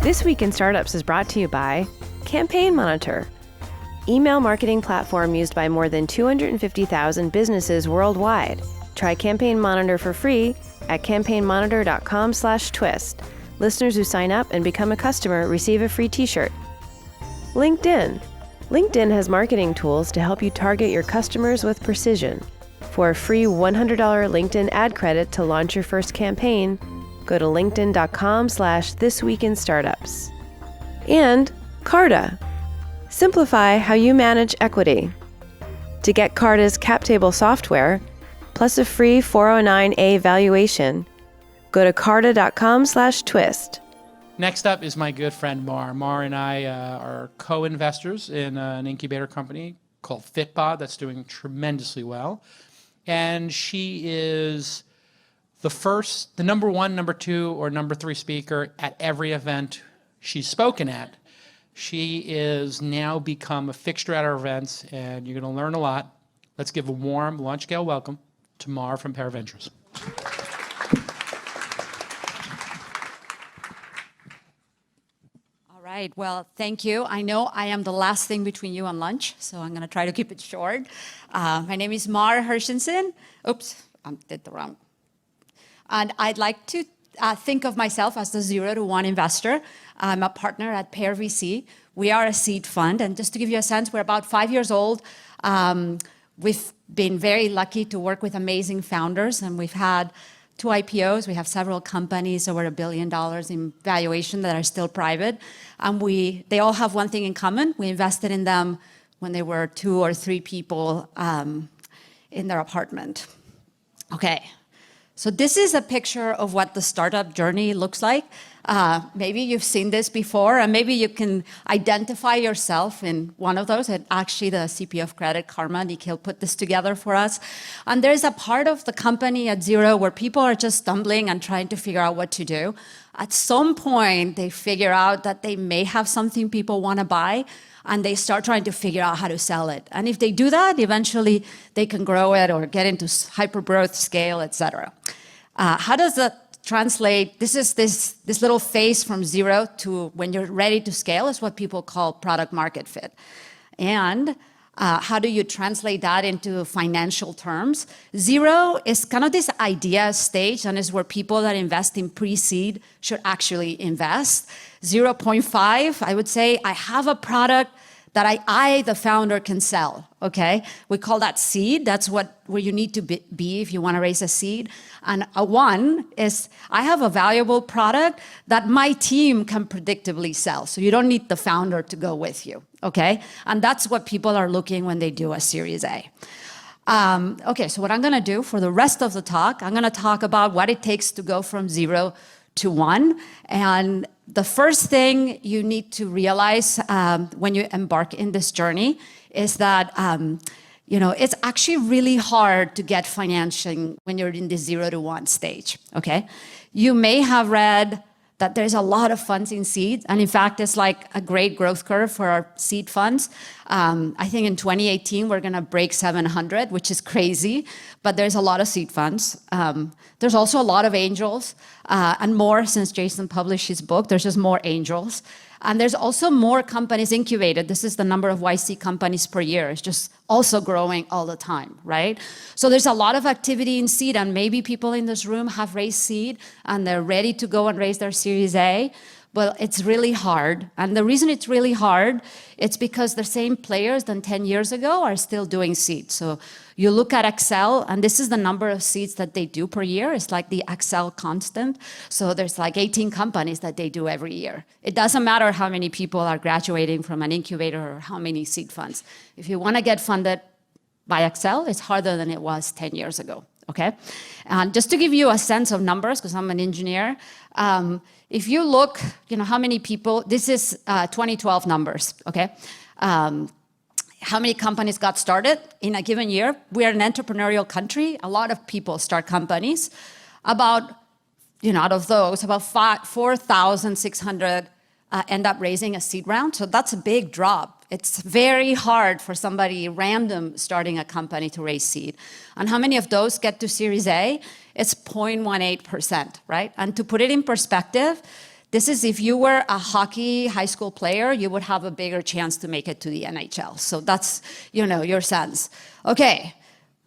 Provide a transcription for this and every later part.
This Week in Startups is brought to you by Campaign Monitor, email marketing platform used by more than 250,000 businesses worldwide. Try Campaign Monitor for free at campaignmonitor.com/twist. Listeners who sign up and become a customer receive a free t-shirt. LinkedIn. LinkedIn has marketing tools to help you target your customers with precision. For a free $100 LinkedIn ad credit to launch your first campaign, go to linkedin.com/thisweekinstartups. And Carta. Simplify how you manage equity. To get Carta's cap table software, plus a free 409A valuation, go to carta.com/twist. Next up is my good friend Mar. Mar and I are co-investors in an incubator company called Fitbod that's doing tremendously well. And she is the number one, number two, or number three speaker at every event she's spoken at. She is now become a fixture at our events, and you're going to learn a lot. Let's give a warm, launch-scale welcome to Mar from Pear Ventures. All right, well, thank you. I know I am the last thing between you and lunch, so I'm going to try to keep it short. My name is Mar Hershenson. Oops, I did the wrong. And I'd like to think of myself as the 0 to 1 investor. I'm a partner at Pear VC. We are a seed fund, and just to give you a sense, we're about 5 years old. We've been very lucky to work with amazing founders, and we've had 2 IPOs. We have several companies over $1 billion in valuation that are still private. And they all have one thing in common. We invested in them when they were 2 or 3 people in their apartment. Okay. So this is a picture of what the startup journey looks like. Maybe you've seen this before, and maybe you can identify yourself in one of those. And actually, the CP of Credit, Karma, Nikhil, put this together for us. And there's a part of the company at 0 where people are just stumbling and trying to figure out what to do. At some point, they figure out that they may have something people want to buy, and they start trying to figure out how to sell it. And if they do that, eventually they can grow it or get into hypergrowth, scale, et cetera. How does that translate? This is this little phase from 0 to when you're ready to scale is what people call product market fit. And how do you translate that into financial terms? 0 is kind of this idea stage, and is where people that invest in pre-seed should actually invest. 0.5, I would say, I have a product that I, the founder, can sell, okay? We call that seed. That's where you need to be if you want to raise a seed. And a 1 is, I have a valuable product that my team can predictably sell. So you don't need the founder to go with you, okay? And that's what people are looking when they do a Series A. Okay, so what I'm going to do for the rest of the talk, I'm going to talk about what it takes to go from 0 to 1. And the first thing you need to realize when you embark in this journey is that it's actually really hard to get financing when you're in the 0 to 1 stage, okay? You may have read that there's a lot of funds in seed, and in fact, it's like a great growth curve for our seed funds. I think in 2018, we're gonna break 700, which is crazy, but there's a lot of seed funds. There's also a lot of angels, and more since Jason published his book, there's just more angels. And there's also more companies incubated. This is the number of YC companies per year. It's just also growing all the time, right? So there's a lot of activity in seed, and maybe people in this room have raised seed, and they're ready to go and raise their Series A. Well, it's really hard. And the reason it's really hard, it's because the same players than 10 years ago are still doing seed. So you look at Excel, and this is the number of seeds that they do per year. It's like the Excel constant. So there's like 18 companies that they do every year. It doesn't matter how many people are graduating from an incubator or how many seed funds. If you want to get funded by Excel, it's harder than it was 10 years ago, okay? And just to give you a sense of numbers, because I'm an engineer, if you look, how many people, this is 2012 numbers, okay? How many companies got started in a given year? We are an entrepreneurial country. A lot of people start companies. About, out of those, about 4,600 end up raising a seed round. So that's a big drop. It's very hard for somebody random starting a company to raise seed. And how many of those get to Series A? It's 0.18%, right? And to put it in perspective, This is if you were a hockey high school player, you would have a bigger chance to make it to the NHL. So that's, your sense. Okay,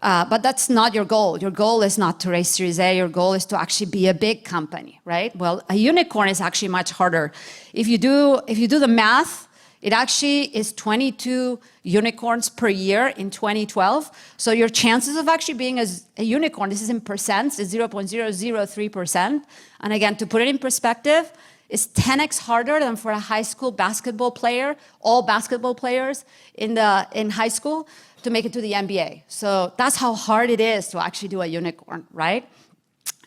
but that's not your goal. Your goal is not to raise Series A. Your goal is to actually be a big company, right? Well, a unicorn is actually much harder. If you do the math, it actually is 22 unicorns per year in 2012. So your chances of actually being a unicorn, this is in percents, is 0.003%. And again, to put it in perspective, it's 10x harder than for a high school basketball player, all basketball players in high school, to make it to the NBA. So that's how hard it is to actually do a unicorn, right?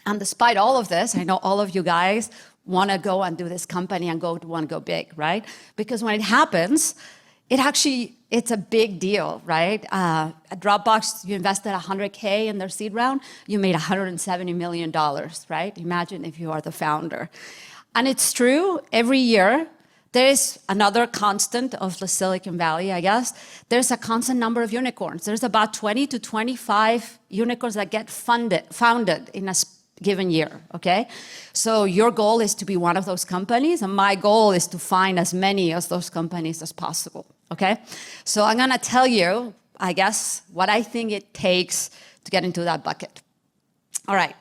And despite all of this, I know all of you guys want to go and do this company and want to go big, right? Because when it happens, it's a big deal, right? At Dropbox, you invested $100K in their seed round, you made $170 million, right? Imagine if you are the founder. And it's true, every year, there is another constant of the Silicon Valley, I guess. There's a constant number of unicorns. There's about 20 to 25 unicorns that get founded in a given year, okay? So your goal is to be one of those companies, and my goal is to find as many of those companies as possible, okay? So I'm gonna tell you, I guess, what I think it takes to get into that bucket. All right,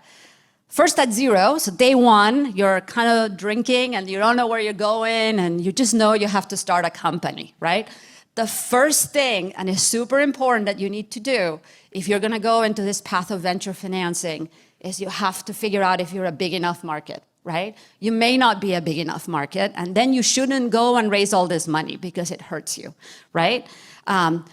first at zero, so day one, you're kind of drinking and you don't know where you're going and you just know you have to start a company, right? The first thing, and it's super important that you need to do if you're gonna go into this path of venture financing, is you have to figure out if you're a big enough market, right? You may not be a big enough market, and then you shouldn't go and raise all this money because it hurts you, right?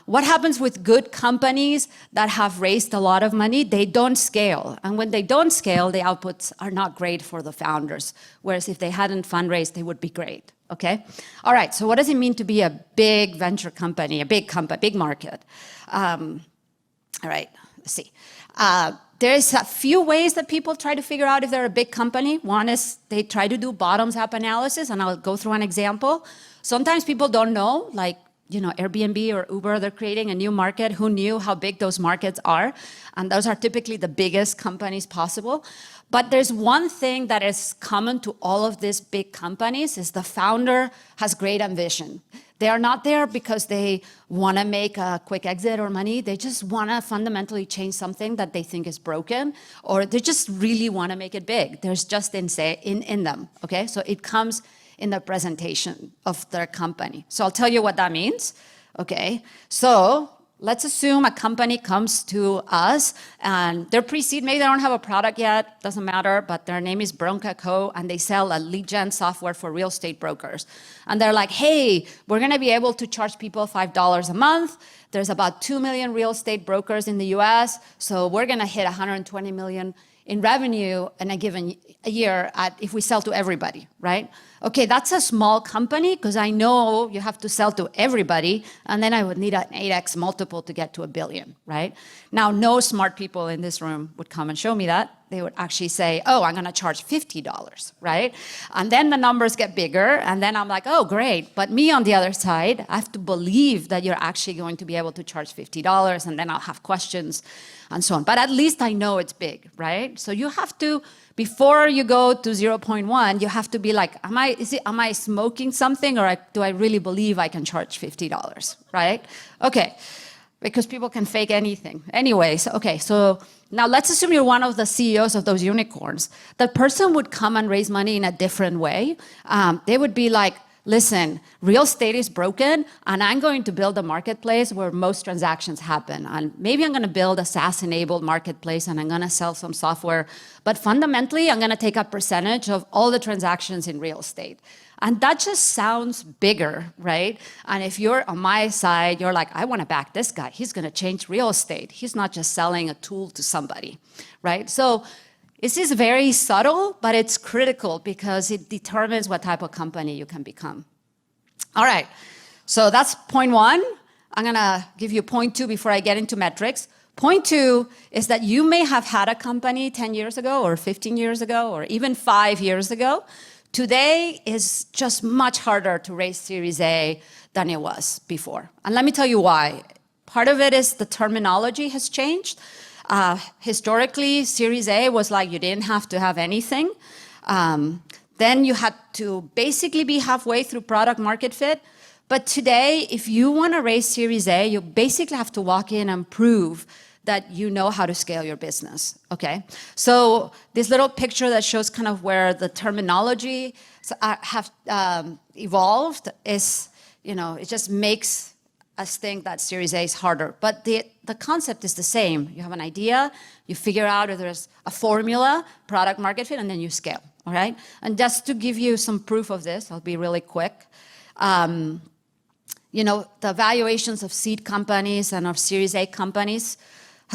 What happens with good companies that have raised a lot of money? They don't scale. And when they don't scale, the outputs are not great for the founders. Whereas if they hadn't fundraised, they would be great, okay? All right, so what does it mean to be a big venture company, a big market? All right, let's see. There's a few ways that people try to figure out if they're a big company. One is they try to do bottoms-up analysis, and I'll go through an example. Sometimes people don't know, like, Airbnb or Uber, they're creating a new market. Who knew how big those markets are? And those are typically the biggest companies possible. But there's one thing that is common to all of these big companies is the founder has great ambition. They are not there because they want to make a quick exit or money. They just want to fundamentally change something that they think is broken, or they just really want to make it big. There's just in them, okay? So it comes in the presentation of their company. So I'll tell you what that means, okay? So let's assume a company comes to us and they're pre-seed, maybe they don't have a product yet, doesn't matter, but their name is Bronca Co. and they sell a lead gen software for real estate brokers. And they're like, hey, we're gonna be able to charge people $5 a month. There's about 2 million real estate brokers in the US, so we're gonna hit 120 million in revenue in a given year if we sell to everybody, right? Okay, that's a small company because I know you have to sell to everybody, and then I would need an 8x multiple to get to $1 billion, right? Now, no smart people in this room would come and show me that. They would actually say, oh, I'm gonna charge $50, right? And then the numbers get bigger, and then I'm like, oh, great. But me on the other side, I have to believe that you're actually going to be able to charge $50, and then I'll have questions and so on. But at least I know it's big, right? So you have to, before you go to 0.1, you have to be like, am I smoking something, or do I really believe I can charge $50, right? Okay, because people can fake anything. Anyways, okay, so now let's assume you're one of the CEOs of those unicorns. That person would come and raise money in a different way. They would be like, listen, real estate is broken, and I'm going to build a marketplace where most transactions happen. And maybe I'm going to build a SaaS-enabled marketplace, and I'm going to sell some software. But fundamentally, I'm going to take a percentage of all the transactions in real estate. And that just sounds bigger, right? And if you're on my side, you're like, I want to back this guy. He's going to change real estate. He's not just selling a tool to somebody, right? So this is very subtle, but it's critical because it determines what type of company you can become. All right, so that's point one. I'm gonna give you point two before I get into metrics. Point two is that you may have had a company 10 years ago or 15 years ago or even 5 years ago. Today is just much harder to raise Series A than it was before. And let me tell you why. Part of it is the terminology has changed. Historically, Series A was like you didn't have to have anything. Then you had to basically be halfway through product market fit. But today, if you want to raise Series A, you basically have to walk in and prove that you know how to scale your business, okay? So this little picture that shows kind of where the terminology have evolved is, it just makes us think that Series A is harder. But the concept is the same. You have an idea, you figure out if there's a formula, product market fit, and then you scale, all right? And just to give you some proof of this, I'll be really quick. The valuations of seed companies and of Series A companies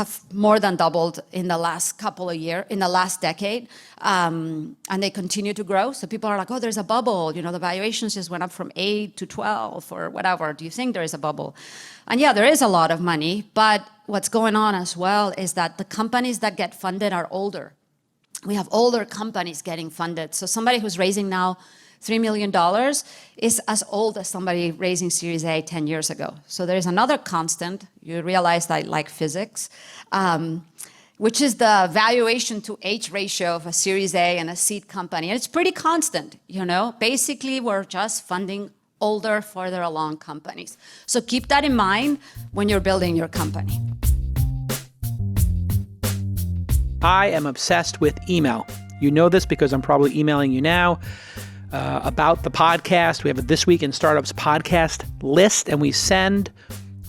have more than doubled in the last couple of years, in the last decade, and they continue to grow. So people are like, oh, there's a bubble. The valuations just went up from 8 to 12 or whatever. Do you think there is a bubble? And yeah, there is a lot of money, but what's going on as well is that the companies that get funded are older. We have older companies getting funded. So somebody who's raising now $3 million is as old as somebody raising Series A 10 years ago. So there's another constant. You realize I like physics, which is the valuation to age ratio of a Series A and a seed company. And it's pretty constant, Basically, we're just funding older, further along companies. So keep that in mind when you're building your company. I am obsessed with email. You know this because I'm probably emailing you now. About the podcast. We have a This Week in Startups podcast list, and we send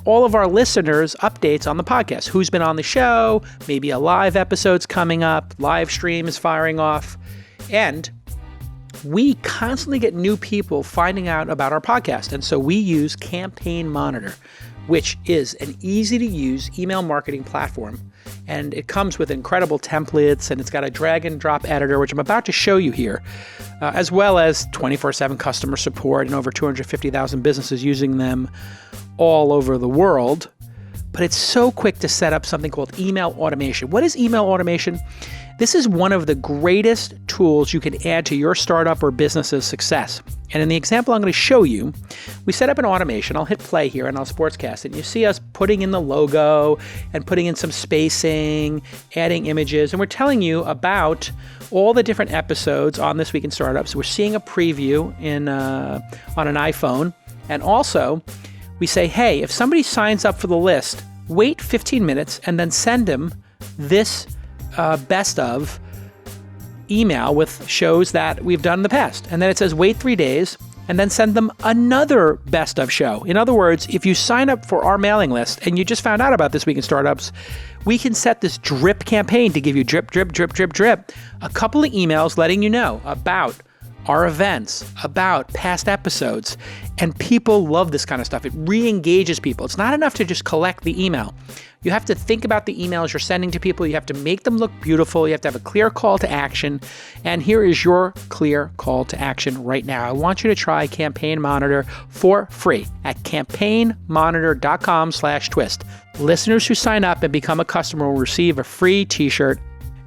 all of our listeners updates on the podcast. Who's been on the show, maybe a live episode's coming up, live stream is firing off, and we constantly get new people finding out about our podcast. And so we use Campaign Monitor, which is an easy-to-use email marketing platform. And it comes with incredible templates, and it's got a drag and drop editor, which I'm about to show you here, as well as 24/7 customer support and over 250,000 businesses using them all over the world. But it's so quick to set up something called email automation. What is email automation? This is one of the greatest tools you can add to your startup or business's success. And in the example I'm going to show you, we set up an automation. I'll hit play here and I'll sportscast it. And you see us putting in the logo and putting in some spacing, adding images. And we're telling you about all the different episodes on This Week in Startups. We're seeing a preview on an iPhone. And also, we say, hey, if somebody signs up for the list, wait 15 minutes and then send them this best of email with shows that we've done in the past. And then it says wait 3 days and then send them another best of show. In other words, if you sign up for our mailing list and you just found out about This Week in Startups, we can set this drip campaign to give you drip, drip, drip, drip, drip, a couple of emails letting you know about our events, about past episodes. And people love this kind of stuff. It re-engages people. It's not enough to just collect the email. You have to think about the emails you're sending to people. You have to make them look beautiful. You have to have a clear call to action. And here is your clear call to action right now. I want you to try Campaign Monitor for free at campaignmonitor.com/twist. Listeners who sign up and become a customer will receive a free t-shirt.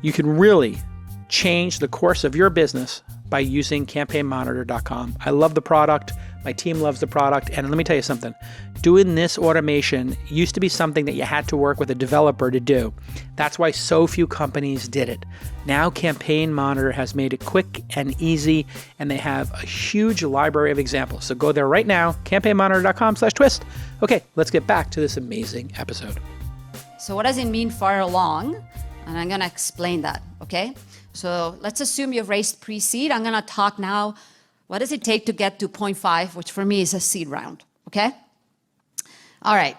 You can really change the course of your business by using campaignmonitor.com. I love the product. My team loves the product. And let me tell you something. Doing this automation used to be something that you had to work with a developer to do. That's why so few companies did it. Now Campaign Monitor has made it quick and easy, and they have a huge library of examples. So go there right now, campaignmonitor.com/twist. Okay, let's get back to this amazing episode. So what does it mean far along? And I'm going to explain that, okay? So let's assume you've raised pre-seed. I'm going to talk now, what does it take to get to 0.5, which for me is a seed round, okay? All right,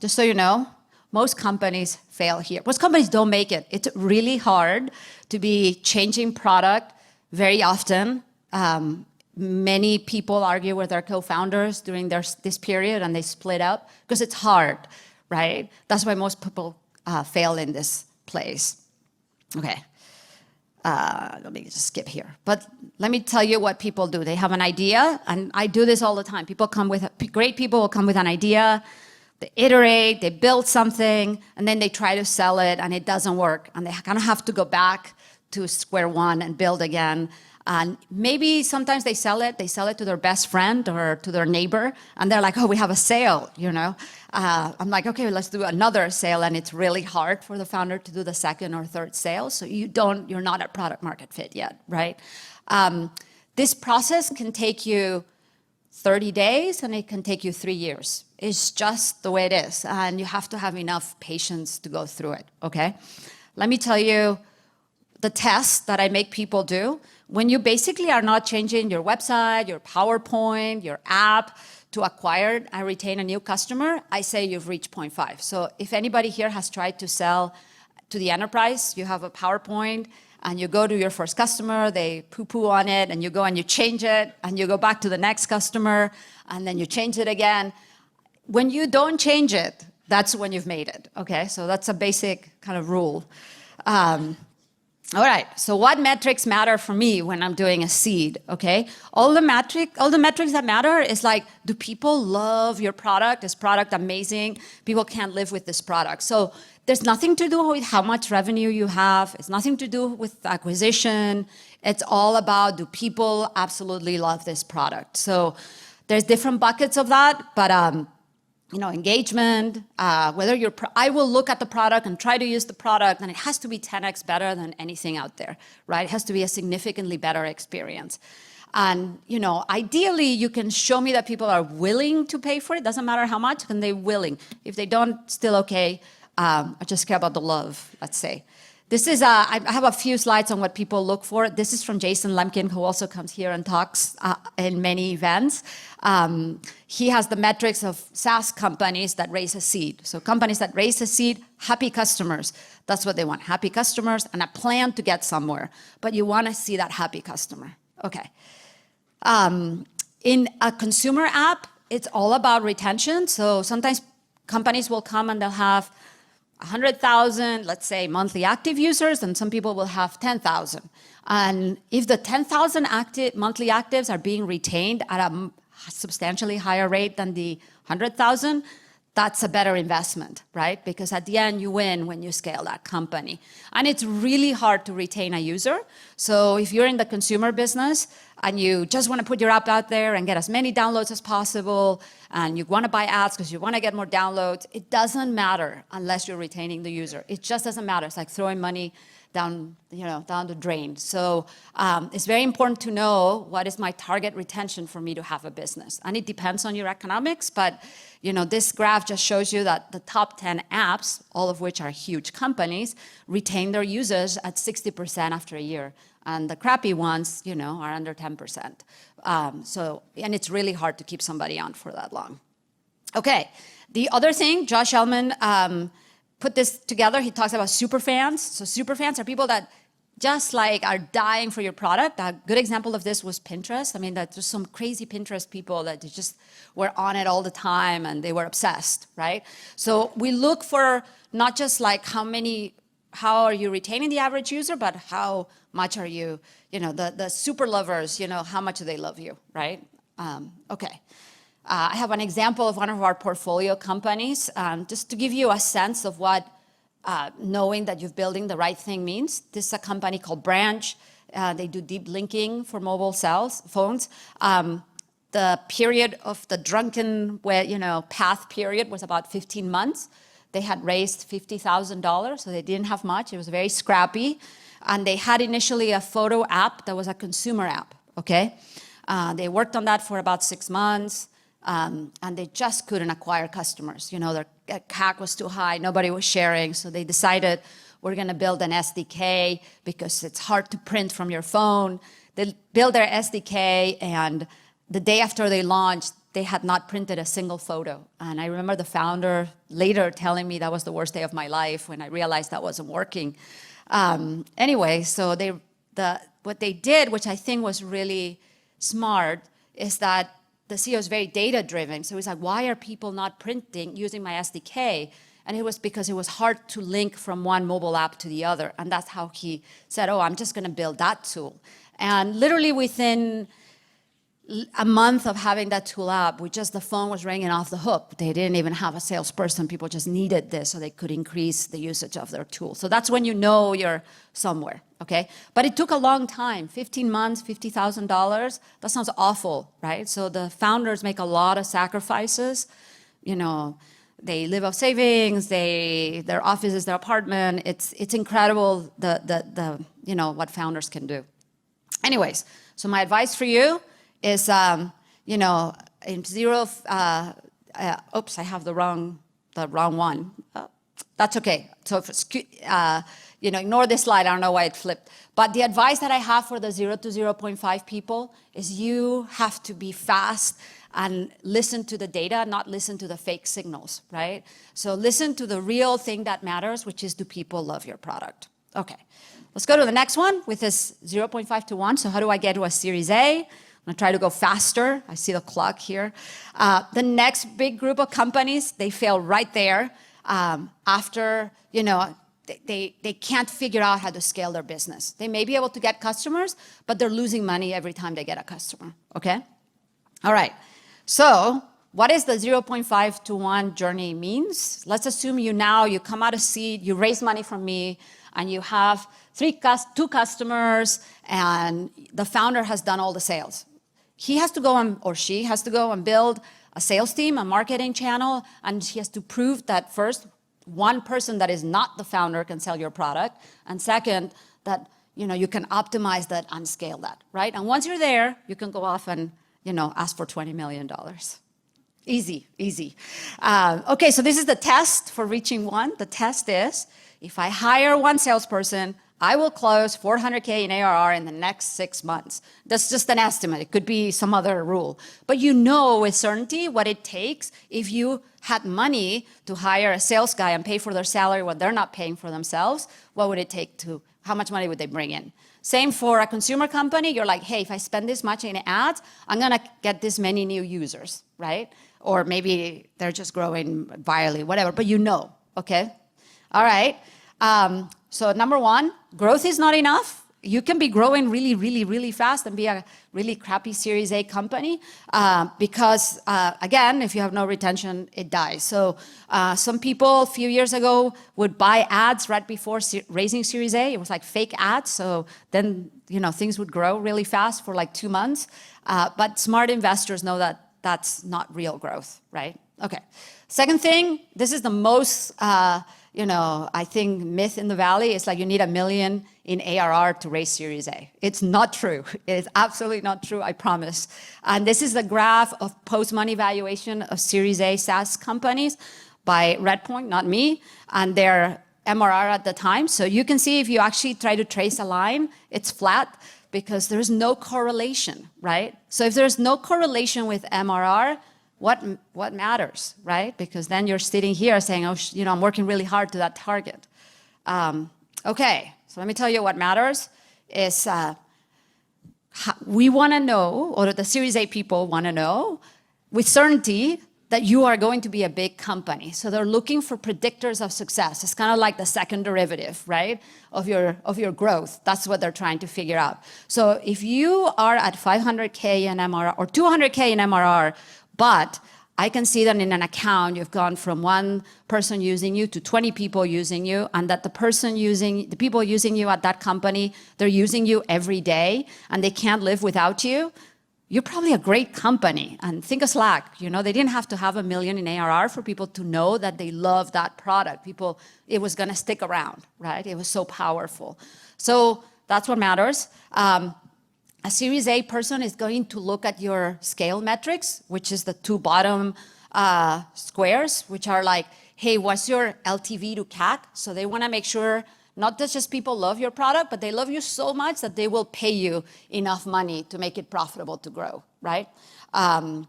just so you know, most companies fail here. Most companies don't make it. It's really hard to be changing product very often. Many people argue with their co-founders during this period and they split up because it's hard, right? That's why most people fail in this place. Okay. Let me just skip here. But let me tell you what people do. They have an idea, and I do this all the time. Great people will come with an idea, they iterate, they build something, and then they try to sell it, and it doesn't work. And they kind of have to go back to square one and build again. And maybe sometimes they sell it to their best friend or to their neighbor, and they're like, oh, we have a sale, I'm like, okay, let's do another sale, and it's really hard for the founder to do the second or third sale, so you're not at product market fit yet, right? This process can take you 30 days, and it can take you 3 years. It's just the way it is, and you have to have enough patience to go through it, okay? Let me tell you the test that I make people do. When you basically are not changing your website, your PowerPoint, your app to acquire and retain a new customer, I say you've reached 0.5. So if anybody here has tried to sell to the enterprise, you have a PowerPoint, and you go to your first customer, they poo-poo on it, and you go and you change it, and you go back to the next customer, and then you change it again. When you don't change it, that's when you've made it, okay? So that's a basic kind of rule. All right, so what metrics matter for me when I'm doing a seed, okay? All the metrics that matter is like, do people love your product? Is product amazing? People can't live with this product. So there's nothing to do with how much revenue you have. It's nothing to do with acquisition. It's all about, do people absolutely love this product? So there's different buckets of that, but engagement, I will look at the product and try to use the product, and it has to be 10x better than anything out there, right? It has to be a significantly better experience. And, ideally, you can show me that people are willing to pay for it. Doesn't matter how much, and they're willing. If they don't, still okay. I just care about the love, let's say. This is, I have a few slides on what people look for. This is from Jason Lemkin, who also comes here and talks in many events. He has the metrics of SaaS companies that raise a seed. So companies that raise a seed, happy customers. That's what they want, happy customers and a plan to get somewhere. But you want to see that happy customer. Okay. In a consumer app, it's all about retention. So sometimes companies will come and they'll have 100,000, let's say, monthly active users, and some people will have 10,000. And if the 10,000 monthly actives are being retained at a substantially higher rate than the 100,000, that's a better investment, right? Because at the end, you win when you scale that company. And it's really hard to retain a user. So if you're in the consumer business and you just want to put your app out there and get as many downloads as possible, and you want to buy ads because you want to get more downloads, it doesn't matter unless you're retaining the user. It just doesn't matter. It's like throwing money down the drain. So it's very important to know what is my target retention for me to have a business. And it depends on your economics, but this graph just shows you that the top 10 apps, all of which are huge companies, retain their users at 60% after a year. And the crappy ones, are under 10%. And it's really hard to keep somebody on for that long. Okay, the other thing, Josh Ellman put this together. He talks about superfans. So superfans are people that just are dying for your product. A good example of this was Pinterest. I mean, there's some crazy Pinterest people that just were on it all the time and they were obsessed, right? So we look for not just how are you retaining the average user, but how much are you, the super lovers, how much do they love you, right? Okay. I have an example of one of our portfolio companies, just to give you a sense of what knowing that you're building the right thing means. This is a company called Branch. They do deep linking for mobile phones. The period of the drunken path period was about 15 months. They had raised $50,000, so they didn't have much. It was very scrappy. And they had initially a photo app that was a consumer app, okay? They worked on that for about 6 months. And they just couldn't acquire customers. Their CAC was too high, nobody was sharing, so they decided we're gonna build an SDK because it's hard to print from your phone. They built their SDK, and the day after they launched, they had not printed a single photo. And I remember the founder later telling me that was the worst day of my life when I realized that wasn't working. Anyway, so what they did, which I think was really smart, is that the CEO is very data-driven. So he's like, why are people not printing using my SDK? And it was because it was hard to link from one mobile app to the other. And that's how he said, I'm just going to build that tool. And literally within a month of having that tool up, the phone was ringing off the hook. They didn't even have a salesperson. People just needed this so they could increase the usage of their tool. So that's when you know you're somewhere, okay? But it took a long time, 15 months, $50,000. That sounds awful, right? So the founders make a lot of sacrifices. You know, they live off savings, their office is their apartment. It's incredible what founders can do. Anyways, so my advice for you is, in zero, oops, I have the wrong one. That's okay. So ignore this slide. I don't know why it flipped. But the advice that I have for the 0 to 0.5 people is you have to be fast and listen to the data, not listen to the fake signals, right? So listen to the real thing that matters, which is, do people love your product? Okay, let's go to the next one with this 0.5 to 1. So how do I get to a Series A? I'm gonna try to go faster. I see the clock here. The next big group of companies, they fail right there after, they can't figure out how to scale their business. They may be able to get customers, but they're losing money every time they get a customer, okay? All right, so what is the 0.5 to 1 journey means? Let's assume you come out of seed, you raise money from me, and you have two customers, and the founder has done all the sales. He has to go or she has to go and build a sales team, a marketing channel, and he has to prove that first, one person that is not the founder can sell your product, and second, that you can optimize that and scale that, right? And once you're there, you can go off and ask for $20 million. Easy, easy. Okay, so this is the test for reaching one. The test is, if I hire one salesperson, I will close 400K in ARR in the next 6 months. That's just an estimate. It could be some other rule. But you know with certainty what it takes if you had money to hire a sales guy and pay for their salary what they're not paying for themselves. What would it take how much money would they bring in? Same for a consumer company. You're like, hey, if I spend this much in ads, I'm going to get this many new users, right? Or maybe they're just growing virally, whatever. But okay? All right. So number one, growth is not enough. You can be growing really, really, really fast and be a really crappy Series A company because, again, if you have no retention, it dies. So some people a few years ago would buy ads right before raising Series A. It was like fake ads. So then, things would grow really fast for like 2 months. But smart investors know that that's not real growth, right? Okay. Second thing, this is the most... I think myth in the Valley is like you need $1 million in ARR to raise Series A. It's not true. It is absolutely not true, I promise. And this is the graph of post-money valuation of Series A SaaS companies by Redpoint, not me, and their MRR at the time. So you can see if you actually try to trace a line, it's flat because there's no correlation, right? So if there's no correlation with MRR, what matters, right? Because then you're sitting here saying, I'm working really hard to that target. Okay, so let me tell you what matters is we want to know, or the Series A people want to know with certainty that you are going to be a big company. So they're looking for predictors of success. It's kind of like the second derivative, right, of your growth. That's what they're trying to figure out. So if you are at 500K in MRR or 200K in MRR, but I can see that in an account, you've gone from one person using you to 20 people using you, and that the people using you at that company, they're using you every day, and they can't live without you. You're probably a great company. And think of Slack. They didn't have to have $1 million in ARR for people to know that they love that product. It was going to stick around, right? It was so powerful. So that's what matters. A Series A person is going to look at your scale metrics, which is the two bottom squares, which are like, hey, what's your LTV to CAC? So they want to make sure not that just people love your product, but they love you so much that they will pay you enough money to make it profitable to grow, right? And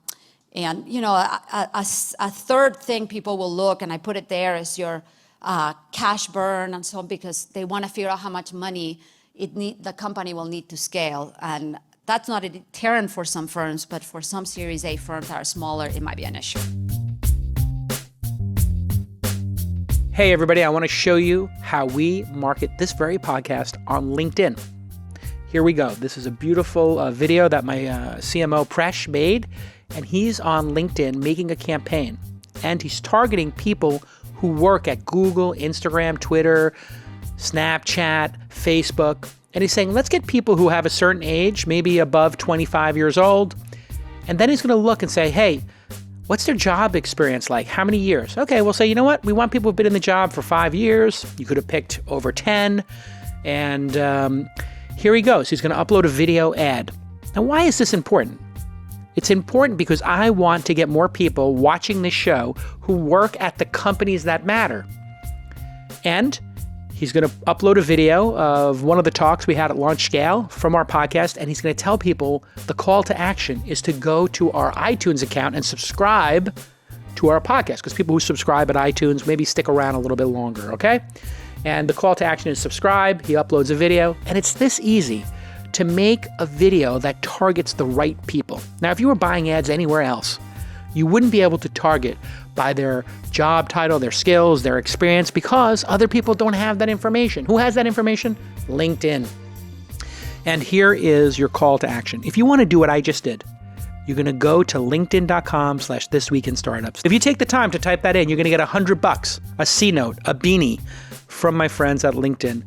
a third thing people will look, and I put it there, is your cash burn and so on, because they want to figure out how much money the company will need to scale. And that's not a deterrent for some firms, but for some Series A firms that are smaller, it might be an issue. Hey, everybody, I want to show you how we market this very podcast on LinkedIn. Here we go. This is a beautiful video that my CMO Presh made, and he's on LinkedIn making a campaign, and he's targeting people who work at Google, Instagram, Twitter, Snapchat, Facebook, and he's saying, let's get people who have a certain age, maybe above 25 years old, and then he's going to look and say, hey, what's their job experience like? How many years? Okay, we'll say, you know what? We want people who've been in the job for 5 years. You could have picked over 10, and here he goes. He's going to upload a video ad. Now, why is this important? It's important because I want to get more people watching this show who work at the companies that matter. And he's going to upload a video of one of the talks we had at Launch Scale from our podcast, and he's going to tell people the call to action is to go to our iTunes account and subscribe to our podcast, because people who subscribe at iTunes maybe stick around a little bit longer, okay? And the call to action is subscribe. He uploads a video, and it's this easy to make a video that targets the right people. Now, if you were buying ads anywhere else, you wouldn't be able to target by their job title, their skills, their experience, because other people don't have that information. Who has that information? LinkedIn. And here is your call to action. If you want to do what I just did, you're going to go to linkedin.com/thisweekinstartups. If you take the time to type that in, you're going to get $100, a C-note, a beanie from my friends at LinkedIn.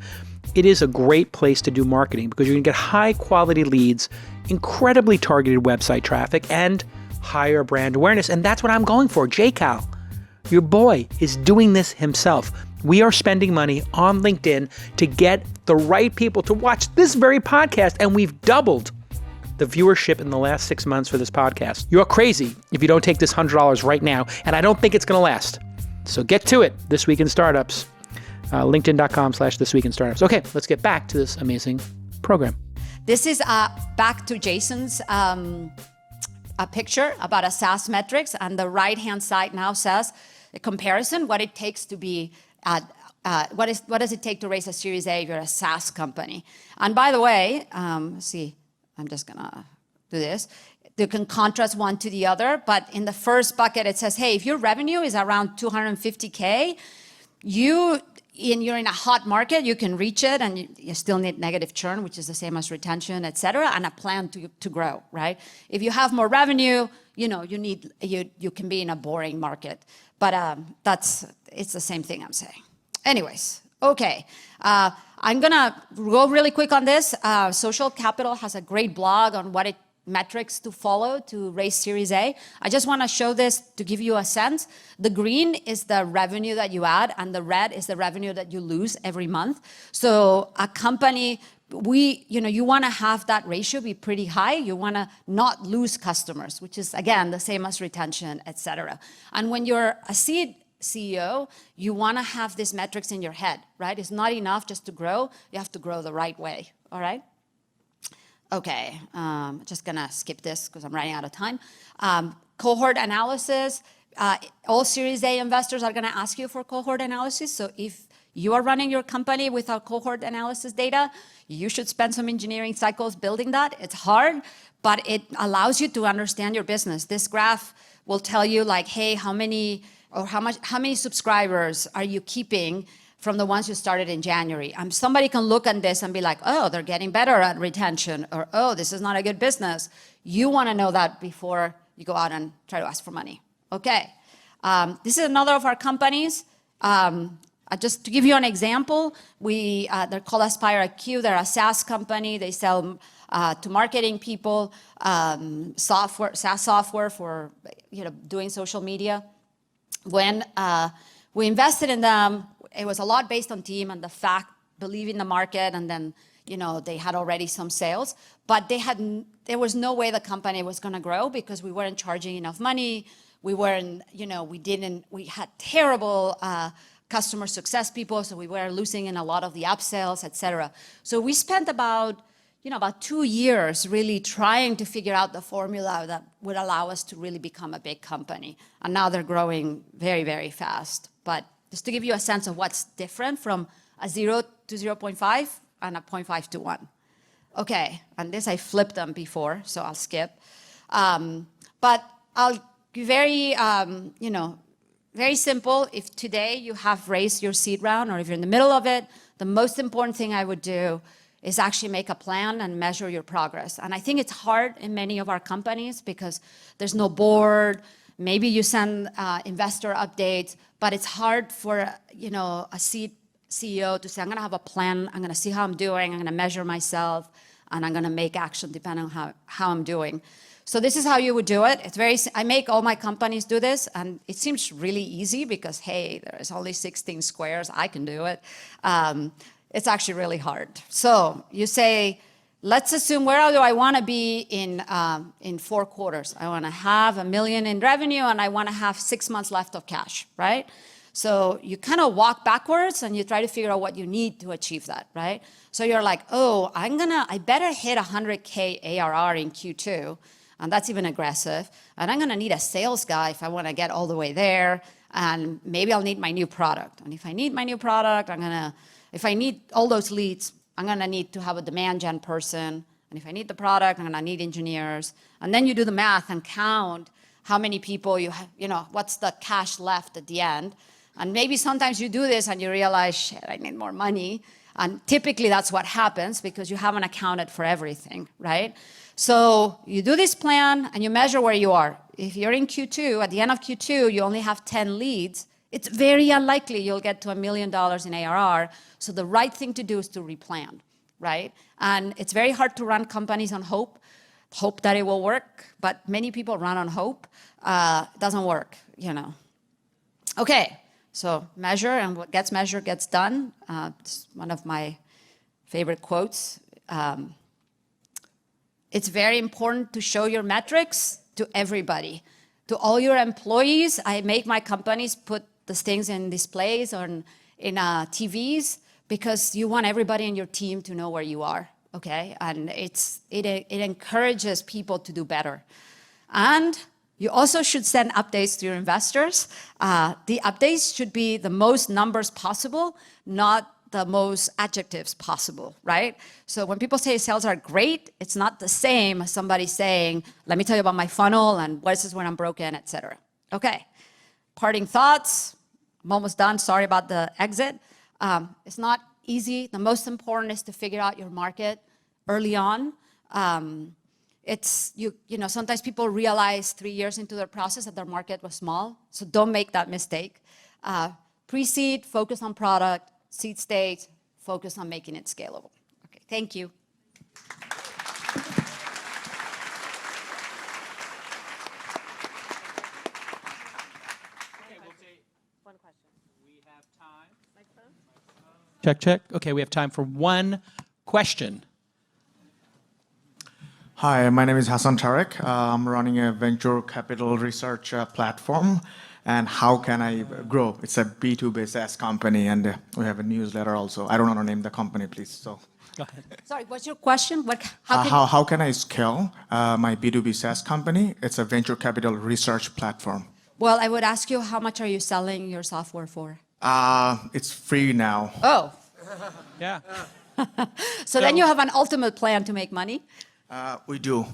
It is a great place to do marketing because you're going to get high quality leads, incredibly targeted website traffic, and higher brand awareness. And that's what I'm going for. JCal, your boy, is doing this himself. We are spending money on LinkedIn to get the right people to watch this very podcast, and we've doubled the viewership in the last 6 months for this podcast. You're crazy if you don't take this $100 right now, and I don't think it's going to last. So get to it. This Week in Startups. LinkedIn.com/thisweekinstartups. Okay, let's get back to this amazing program. This is back to Jason's a picture about a SaaS metrics, and the right-hand side now says a comparison, what it takes to be what does it take to raise a Series A if you're a SaaS company. And by the way, see, I'm just gonna do this. You can contrast one to the other, but in the first bucket it says, hey, if your revenue is around 250K, you're in a hot market, you can reach it, and you still need negative churn, which is the same as retention, et cetera, and a plan to grow, right? If you have more revenue, you can be in a boring market. But it's the same thing I'm saying. Anyways, okay. I'm gonna go really quick on this. Social Capital has a great blog on what metrics to follow to raise Series A. I just want to show this to give you a sense. The green is the revenue that you add, and the red is the revenue that you lose every month. So a company, you want to have that ratio be pretty high. You want to not lose customers, which is, again, the same as retention, et cetera. And when you're a seed CEO, you want to have these metrics in your head, right? It's not enough just to grow. You have to grow the right way, all right? Okay, just gonna skip this because I'm running out of time. Cohort analysis. All Series A investors are gonna ask you for cohort analysis. So if you are running your company without cohort analysis data, you should spend some engineering cycles building that. It's hard, but it allows you to understand your business. This graph will tell you like, hey, how many subscribers are you keeping from the ones you started in January. Somebody can look at this and be like, oh, they're getting better at retention, or oh, this is not a good business. You want to know that before you go out and try to ask for money. Okay, this is another of our companies. Just to give you an example, they're called Aspire IQ. They're a SaaS company. They sell to marketing people, SaaS software for doing social media. When we invested in them, it was a lot based on team and the fact, believing the market, and then they had already some sales, but there was no way the company was going to grow because we weren't charging enough money. We weren't, we had terrible customer success people, so we were losing in a lot of the upsells, et cetera. So we spent about 2 years really trying to figure out the formula that would allow us to really become a big company. And now they're growing very, very fast. But just to give you a sense of what's different from a 0 to 0.5 and a 0.5 to 1. Okay, and this I flipped them before, so I'll skip. But I'll be very, very simple. If today you have raised your seed round, or if you're in the middle of it, the most important thing I would do is actually make a plan and measure your progress. And I think it's hard in many of our companies because there's no board. Maybe you send investor updates, but it's hard for a CEO to say, I'm going to have a plan, I'm going to see how I'm doing, I'm going to measure myself, and I'm going to make action depending on how I'm doing. So this is how you would do it. I make all my companies do this, and it seems really easy because, hey, there's only 16 squares, I can do it. It's actually really hard. So you say, let's assume, where do I want to be in 4 quarters? I want to have $1 million in revenue, and I want to have 6 months left of cash, right? So you kind of walk backwards, and you try to figure out what you need to achieve that, right? So you're like, oh, I better hit 100K ARR in Q2, and that's even aggressive. And I'm going to need a sales guy if I want to get all the way there, and maybe I'll need my new product. And if I need my new product, if I need all those leads, I'm going to need to have a demand gen person. And if I need the product, I'm going to need engineers. And then you do the math and count how many people you have, what's the cash left at the end. And maybe sometimes you do this and you realize, shit, I need more money. And typically that's what happens because you haven't accounted for everything, right? So you do this plan and you measure where you are. If you're in Q2, at the end of Q2, you only have 10 leads, it's very unlikely you'll get to $1 million in ARR. So the right thing to do is to replan, right? And it's very hard to run companies on hope that it will work, but many people run on hope. It doesn't work, Okay, so measure, and what gets measured gets done. It's one of my favorite quotes. It's very important to show your metrics to everybody. To all your employees, I make my companies put these things in displays or in TVs because you want everybody in your team to know where you are, okay? And it encourages people to do better. And you also should send updates to your investors. The updates should be the most numbers possible, not the most adjectives possible, right? So when people say sales are great, it's not the same as somebody saying, let me tell you about my funnel and this is when I'm broken, et cetera. Okay, parting thoughts. I'm almost done, sorry about the exit. It's not easy. The most important is to figure out your market early on. Sometimes people realize 3 years into their process that their market was small, so don't make that mistake. Pre-seed, focus on product. Seed stage, focus on making it scalable. Okay, thank you. Okay, we'll take one question. We have time. Microphone? Check, check. Okay, we have time for one question. Hi, my name is Hassan Tarek. I'm running a venture capital research platform. And how can I grow? It's a B2B SaaS company, and we have a newsletter also. I don't want to name the company, please. So, go ahead. Sorry, what's your question? How can I scale my B2B SaaS company? It's a venture capital research platform. Well, I would ask you, how much are you selling your software for? It's free now. Oh. Yeah. So then you have an ultimate plan to make money? We do.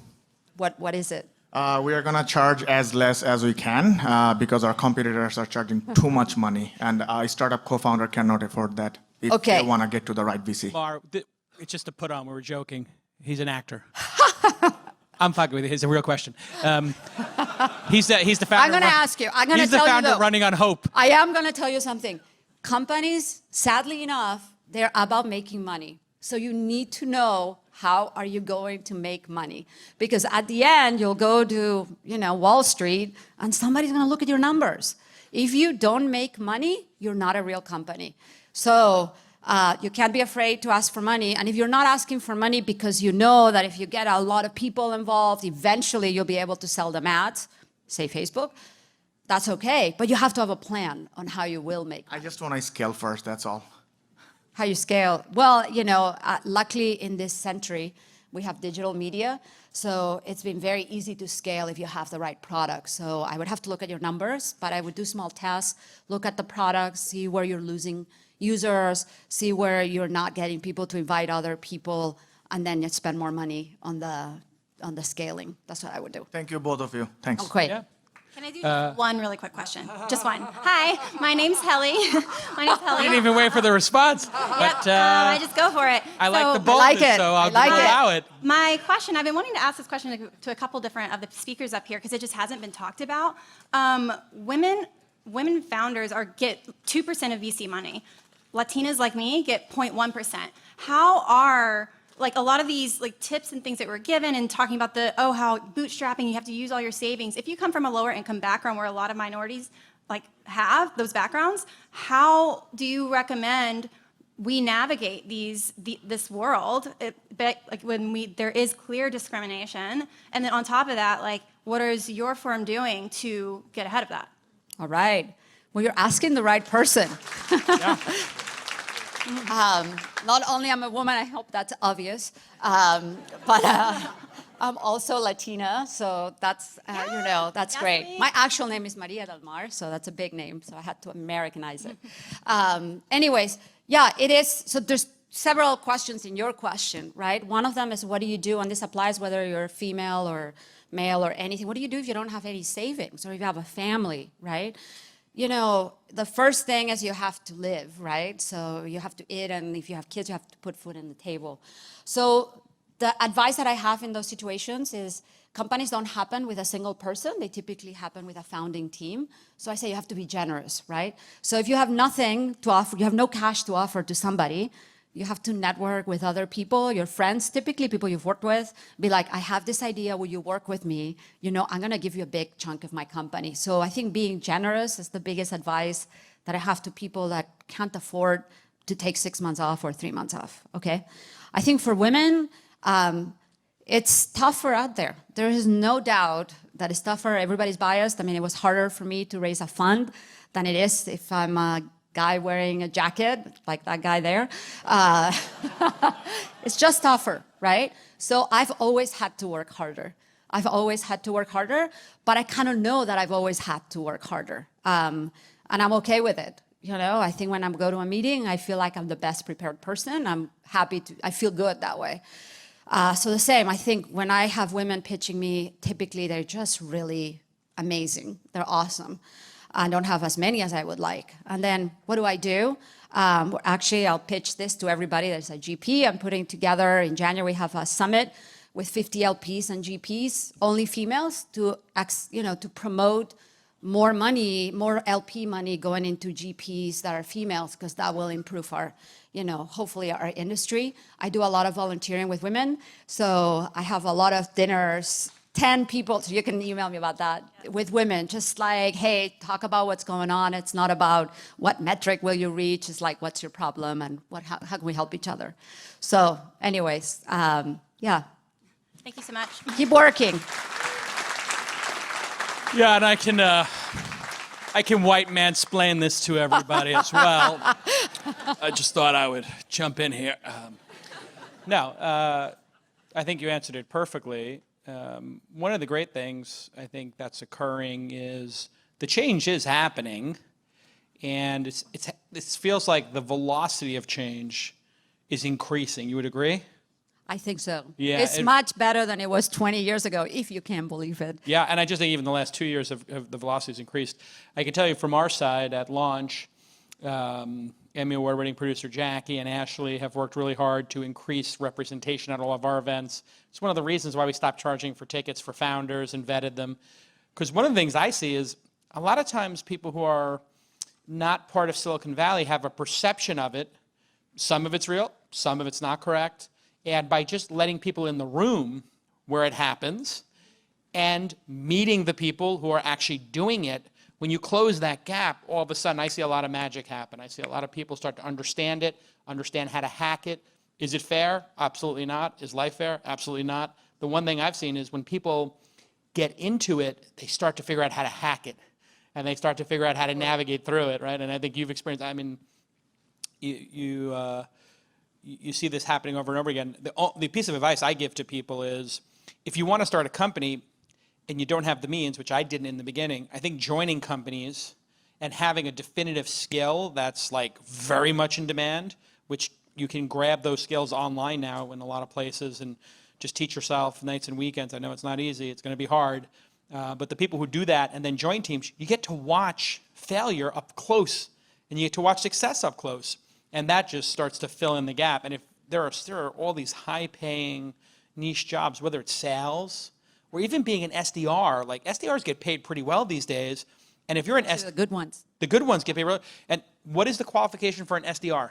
What is it? We are going to charge as less as we can because our competitors are charging too much money, and a startup co-founder cannot afford that if they want to get to the right VC. Mar, it's just a put on. We were joking. He's an actor. I'm fucking with you. It's a real question. He's the founder. I'm going to ask you. I'm going to tell you, He's the founder running on hope. I am going to tell you something. Companies, sadly enough, they're about making money. So you need to know, how are you going to make money? Because at the end, you'll go to Wall Street, and somebody's going to look at your numbers. If you don't make money, you're not a real company. So you can't be afraid to ask for money. And if you're not asking for money because you know that if you get a lot of people involved, eventually you'll be able to sell them ads, say Facebook, that's okay. But you have to have a plan on how you will make money. I just want to scale first, that's all. How you scale? Well, luckily in this century, we have digital media. So it's been very easy to scale if you have the right product. So I would have to look at your numbers, but I would do small tests, look at the product, see where you're losing users, see where you're not getting people to invite other people, and then you spend more money on the scaling. That's what I would do. Thank you, both of you. Thanks. Okay. Yeah. Can I do just one really quick question? Just one. Hi, my name's Helly. My name's Helly. You didn't even wait for the response. But I just go for it. I like the So, boldness, it. so I I'll like it. allow it. my question, I've been wanting to ask this question to a couple different of the speakers up here because it just hasn't been talked about. Women founders get 2% of VC money. Latinas like me get 0.1%. How are a lot of these tips and things that we're given and talking about how bootstrapping, you have to use all your savings. If you come from a lower income background where a lot of minorities have those backgrounds, how do you recommend we navigate this world when there is clear discrimination? And then on top of that, what is your firm doing to get ahead of that? All right. Well, you're asking the right person. Yeah. Not only I'm a woman, I hope that's obvious, but I'm also Latina, so that's, that's great. me. My actual name is Maria del Mar, so that's a big name, so I had to Americanize it. Anyways, yeah, it is. So there's several questions in your question, right? One of them is, what do you do? And this applies whether you're female or male or anything. What do you do if you don't have any savings or if you have a family, right? The first thing is you have to live, right? So you have to eat, and if you have kids, you have to put food on the table. So the advice that I have in those situations is companies don't happen with a single person. They typically happen with a founding team. So I say you have to be generous, right? So if you have nothing to offer, you have no cash to offer to somebody, you have to network with other people, your friends, typically people you've worked with. Be like, I have this idea, will you work with me? I'm gonna give you a big chunk of my company. So I think being generous is the biggest advice that I have to people that can't afford to take 6 months off or 3 months off, okay? I think for women, it's tougher out there. There is no doubt that it's tougher. Everybody's biased. I mean, it was harder for me to raise a fund than it is if I'm a guy wearing a jacket, like that guy there. It's just tougher, right? So I've always had to work harder. But I kind of know that I've always had to work harder. And I'm okay with it. I think when I go to a meeting, I feel like I'm the best prepared person. I feel good that way. So the same, I think when I have women pitching me, typically they're just really amazing. They're awesome. I don't have as many as I would like. And then what do? Actually, I'll pitch this to everybody. There's a GP I'm putting together. In January, we have a summit with 50 LPs and GPs, only females, to promote more money, more LP money going into GPs that are females, because that will improve our, hopefully our industry. I do a lot of volunteering with women. So I have a lot of dinners, 10 people, so you can email me about that, with women, just hey, talk about what's going on. It's not about what metric will you reach, it's what's your problem and how can we help each other? So anyways, yeah. Thank you so much. Keep working. Yeah, and I can white mansplain this to everybody as well. I just thought I would jump in here. I think you answered it perfectly. One of the great things I think that's occurring is the change is happening, and it feels like the velocity of change is increasing. You would agree? I think so. Yeah, it's much better than it was 20 years ago, if you can believe it. Yeah, and I just think even the last 2 years the velocity has increased. I can tell you from our side at launch, Emmy Award-winning producer Jackie and Ashley have worked really hard to increase representation at all of our events. It's one of the reasons why we stopped charging for tickets for founders and vetted them. Because one of the things I see is a lot of times people who are not part of Silicon Valley have a perception of it. Some of it's real, some of it's not correct. And by just letting people in the room where it happens and meeting the people who are actually doing it, when you close that gap, all of a sudden I see a lot of magic happen. I see a lot of people start to understand it, understand how to hack it. Is it fair? Absolutely not. Is life fair? Absolutely not. The one thing I've seen is when people get into it, they start to figure out how to hack it. And they start to figure out how to navigate through it, right? And I think you've experienced, I mean, you see this happening over and over again. The piece of advice I give to people is, if you want to start a company and you don't have the means, which I didn't in the beginning, I think joining companies and having a definitive skill that's very much in demand, which you can grab those skills online now in a lot of places and just teach yourself nights and weekends. I know it's not easy, it's going to be hard. But the people who do that and then join teams, you get to watch failure up close, and you get to watch success up close. And that just starts to fill in the gap. And if there are all these high-paying niche jobs, whether it's sales or even being an SDR, like SDRs get paid pretty well these days. And if you're an The good ones. the good ones get paid well. And what is the qualification for an SDR?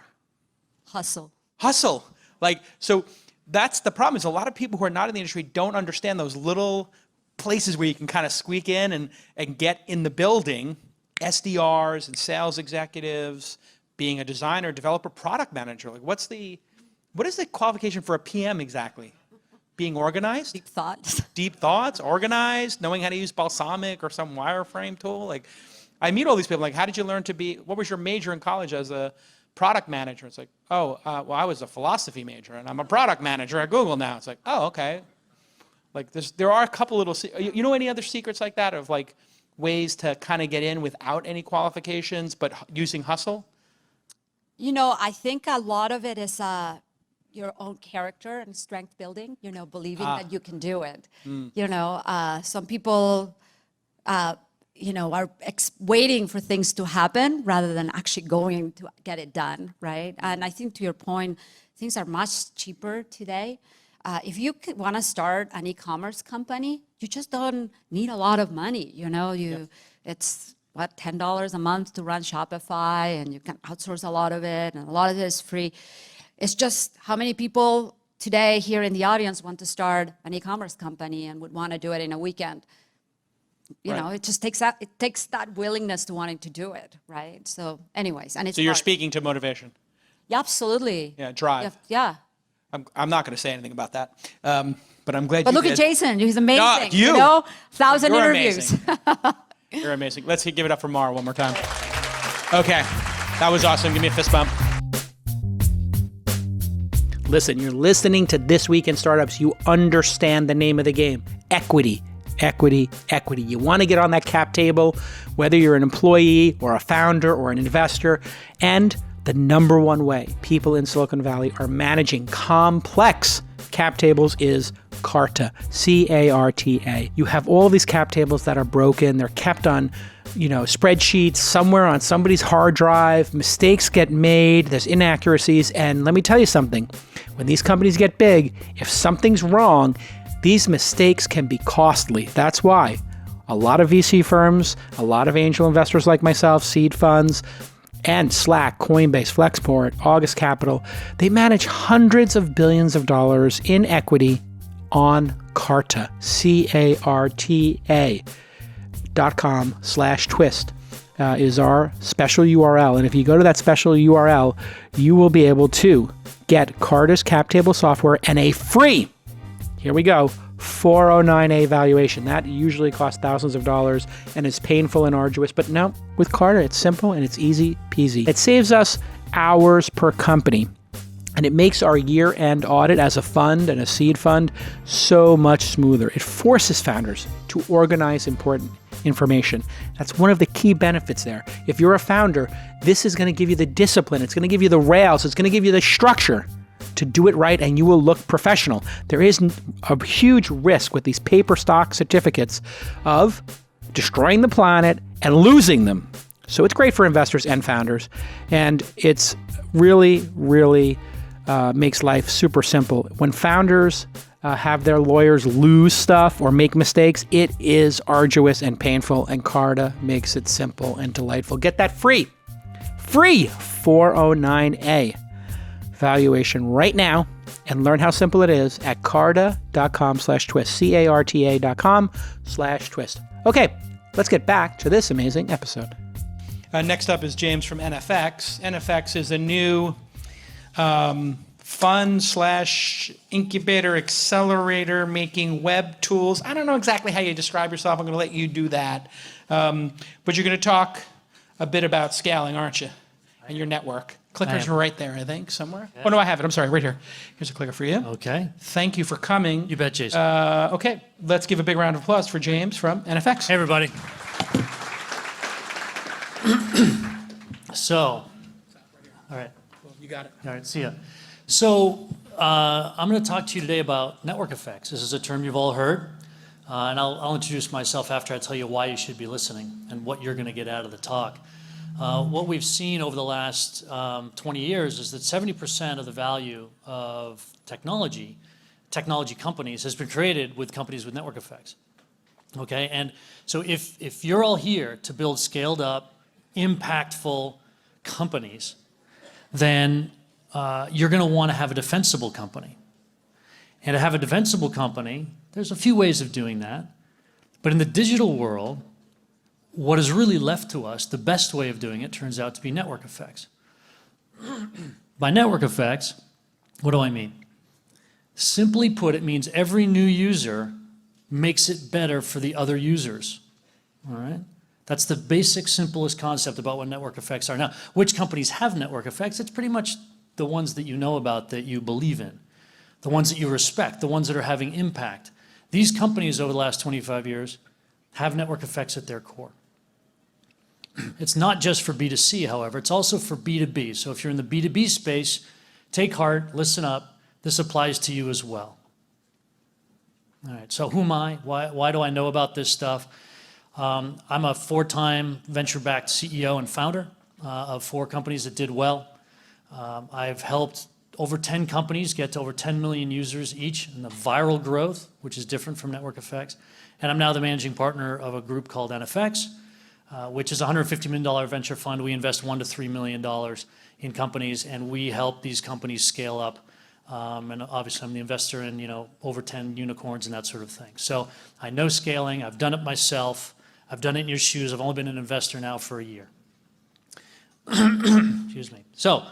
Hustle. Hustle. Like, so that's the problem, is a lot of people who are not in the industry don't understand those little places where you can kind of squeak in and get in the building. SDRs and sales executives, being a designer, developer, product manager. Like, what is the qualification for a PM exactly? Being organized? Deep thoughts. Deep thoughts, organized, knowing how to use Balsamic or some wireframe tool. Like, I meet all these people, like, how did you learn to be, what was your major in college as a product manager? It's like, well, I was a philosophy major and I'm a product manager at Google now. It's like, oh, okay. Like, there are a couple little, you know any other secrets like that of like ways to kind of get in without any qualifications, but using hustle? You know, I think a lot of it is your own character and strength building, you know, believing that you can do it. You know, some people, you know, are waiting for things to happen rather than actually going to get it done, right? And I think to your point, things are much cheaper today. If you want to start an e-commerce company, you just don't need a lot of money. You know, it's what, $10 a month to run Shopify, and you can outsource a lot of it, and a lot of it is free. It's just how many people today here in the audience want to start an e-commerce company and would want to do it in a weekend? You know, it just takes that willingness to wanting to do it, right? So, anyways, and it's So you're hard. speaking to motivation. Yeah, absolutely. Yeah, drive. Yeah. I'm not going to say anything about that, but I'm glad. But you look did. at Jason; he's amazing. No, you. know, 1,000 You're interviews. amazing. You're amazing. Let's give it up for Mara one more time. Okay, that was awesome. Give me a fist bump. Listen, you're listening to This Week in Startups. You understand the name of the game: equity. Equity, equity. You want to get on that cap table, whether you're an employee or a founder or an investor. And the number one way people in Silicon Valley are managing complex cap tables is Carta, C-A-R-T-A. You have all these cap tables that are broken. They're kept on, spreadsheets somewhere on somebody's hard drive. Mistakes get made. There's inaccuracies. And let me tell you something. When these companies get big, if something's wrong, these mistakes can be costly. That's why a lot of VC firms, a lot of angel investors like myself, seed funds, and Slack, Coinbase, Flexport, August Capital, they manage hundreds of billions of dollars in equity on Carta, CARTA.com/twist is our special URL. And if you go to that special URL, you will be able to get Carta's cap table software and a free, here we go, 409A valuation. That usually costs thousands of dollars and is painful and arduous, but no, with Carta, it's simple and it's easy peasy. It saves us hours per company, and it makes our year-end audit as a fund and a seed fund so much smoother. It forces founders to organize important information. That's one of the key benefits there. If you're a founder, this is going to give you the discipline. It's going to give you the rails. It's going to give you the structure to do it right, and you will look professional. There is a huge risk with these paper stock certificates of destroying the planet and losing them. So it's great for investors and founders, and it's really, really makes life super simple. When founders have their lawyers lose stuff or make mistakes, it is arduous and painful, and Carta makes it simple and delightful. Get that free 409A valuation right now and learn how simple it is at carta.com/twist, CARTA.com/twist. Okay, let's get back to this amazing episode. Next up is James from NFX. NFX is a new fund/incubator accelerator making web tools. I don't know exactly how you describe yourself. I'm going to let you do that. But you're going to talk a bit about scaling, aren't you? And your network. Clickers are right there, I think, somewhere. Yeah. Oh, no, I have it. I'm sorry, right here. Here's a clicker for you. Okay. Thank you for coming. You bet, Jason. Okay, let's give a big round of applause for James from NFX. Hey, everybody. So, all right. Well, you got it. All right, see ya. So, I'm going to talk to you today about network effects. This is a term you've all heard. And I'll introduce myself after I tell you why you should be listening and what you're going to get out of the talk. What we've seen over the last 20 years is that 70% of the value of technology companies has been created with companies with network effects. Okay, and so if you're all here to build scaled up, impactful companies, then you're going to want to have a defensible company. And to have a defensible company, there's a few ways of doing that. But in the digital world, what is really left to us, the best way of doing it turns out to be network effects. By network effects, what do I mean? Simply put, it means every new user makes it better for the other users. All right? That's the basic, simplest concept about what network effects are. Now, which companies have network effects? It's pretty much the ones that you know about, that you believe in, the ones that you respect, the ones that are having impact. These companies over the last 25 years have network effects at their core. It's not just for B2C, however, it's also for B2B. So if you're in the B2B space, take heart, listen up. This applies to you as well. All right, so who am I? Why do I know about this stuff? I'm a 4-time venture-backed CEO and founder of 4 companies that did well. I've helped over 10 companies get to over 10 million users each in the viral growth, which is different from network effects. And I'm now the managing partner of a group called NFX, which is a $150 million venture fund. We invest $1 to $3 million in companies, and we help these companies scale up. And obviously, I'm the investor in over 10 unicorns and that sort of thing. So I know scaling. I've done it myself. I've done it in your shoes. I've only been an investor now for a year. Excuse me. So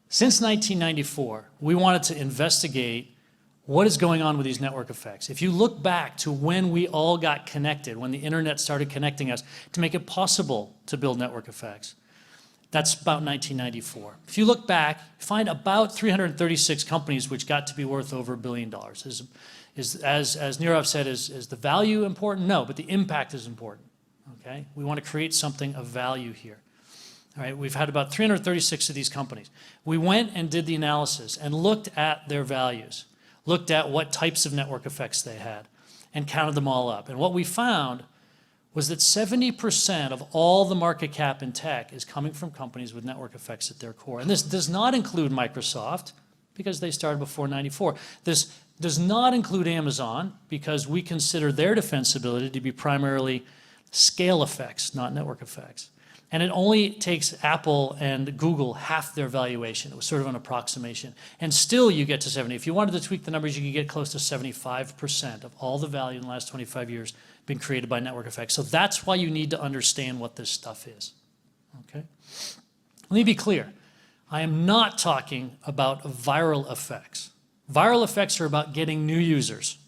since 1994, we wanted to investigate what is going on with these network effects. If you look back to when we all got connected, when the internet started connecting us to make it possible to build network effects, that's about 1994. If you look back, find about 336 companies which got to be worth over $1 billion. As Nirav said, is the value important? No, but the impact is important. Okay? We want to create something of value here. All right, we've had about 336 of these companies. We went and did the analysis and looked at their values, looked at what types of network effects they had, and counted them all up. And what we found was that 70% of all the market cap in tech is coming from companies with network effects at their core. And this does not include Microsoft, because they started before 94. This does not include Amazon, because we consider their defensibility to be primarily scale effects, not network effects. And it only takes Apple and Google half their valuation. It was sort of an approximation. And still you get to 70. If you wanted to tweak the numbers, you could get close to 75% of all the value in the last 25 years been created by network effects. So that's why you need to understand what this stuff is. Okay? Let me be clear. I am not talking about viral effects. Viral effects are about getting new users.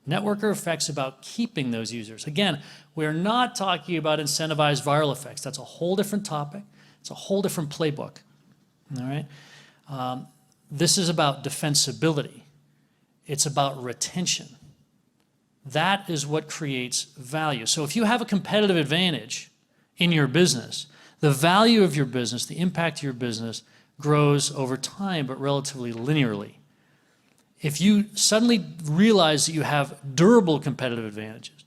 Network effects about keeping those users. Again, we're not talking about incentivized viral effects. That's a whole different topic. It's a whole different playbook. All right? This is about defensibility. It's about retention. That is what creates value. So if you have a competitive advantage in your business, the value of your business, the impact of your business grows over time, but relatively linearly. If you suddenly realize that you have durable competitive advantages,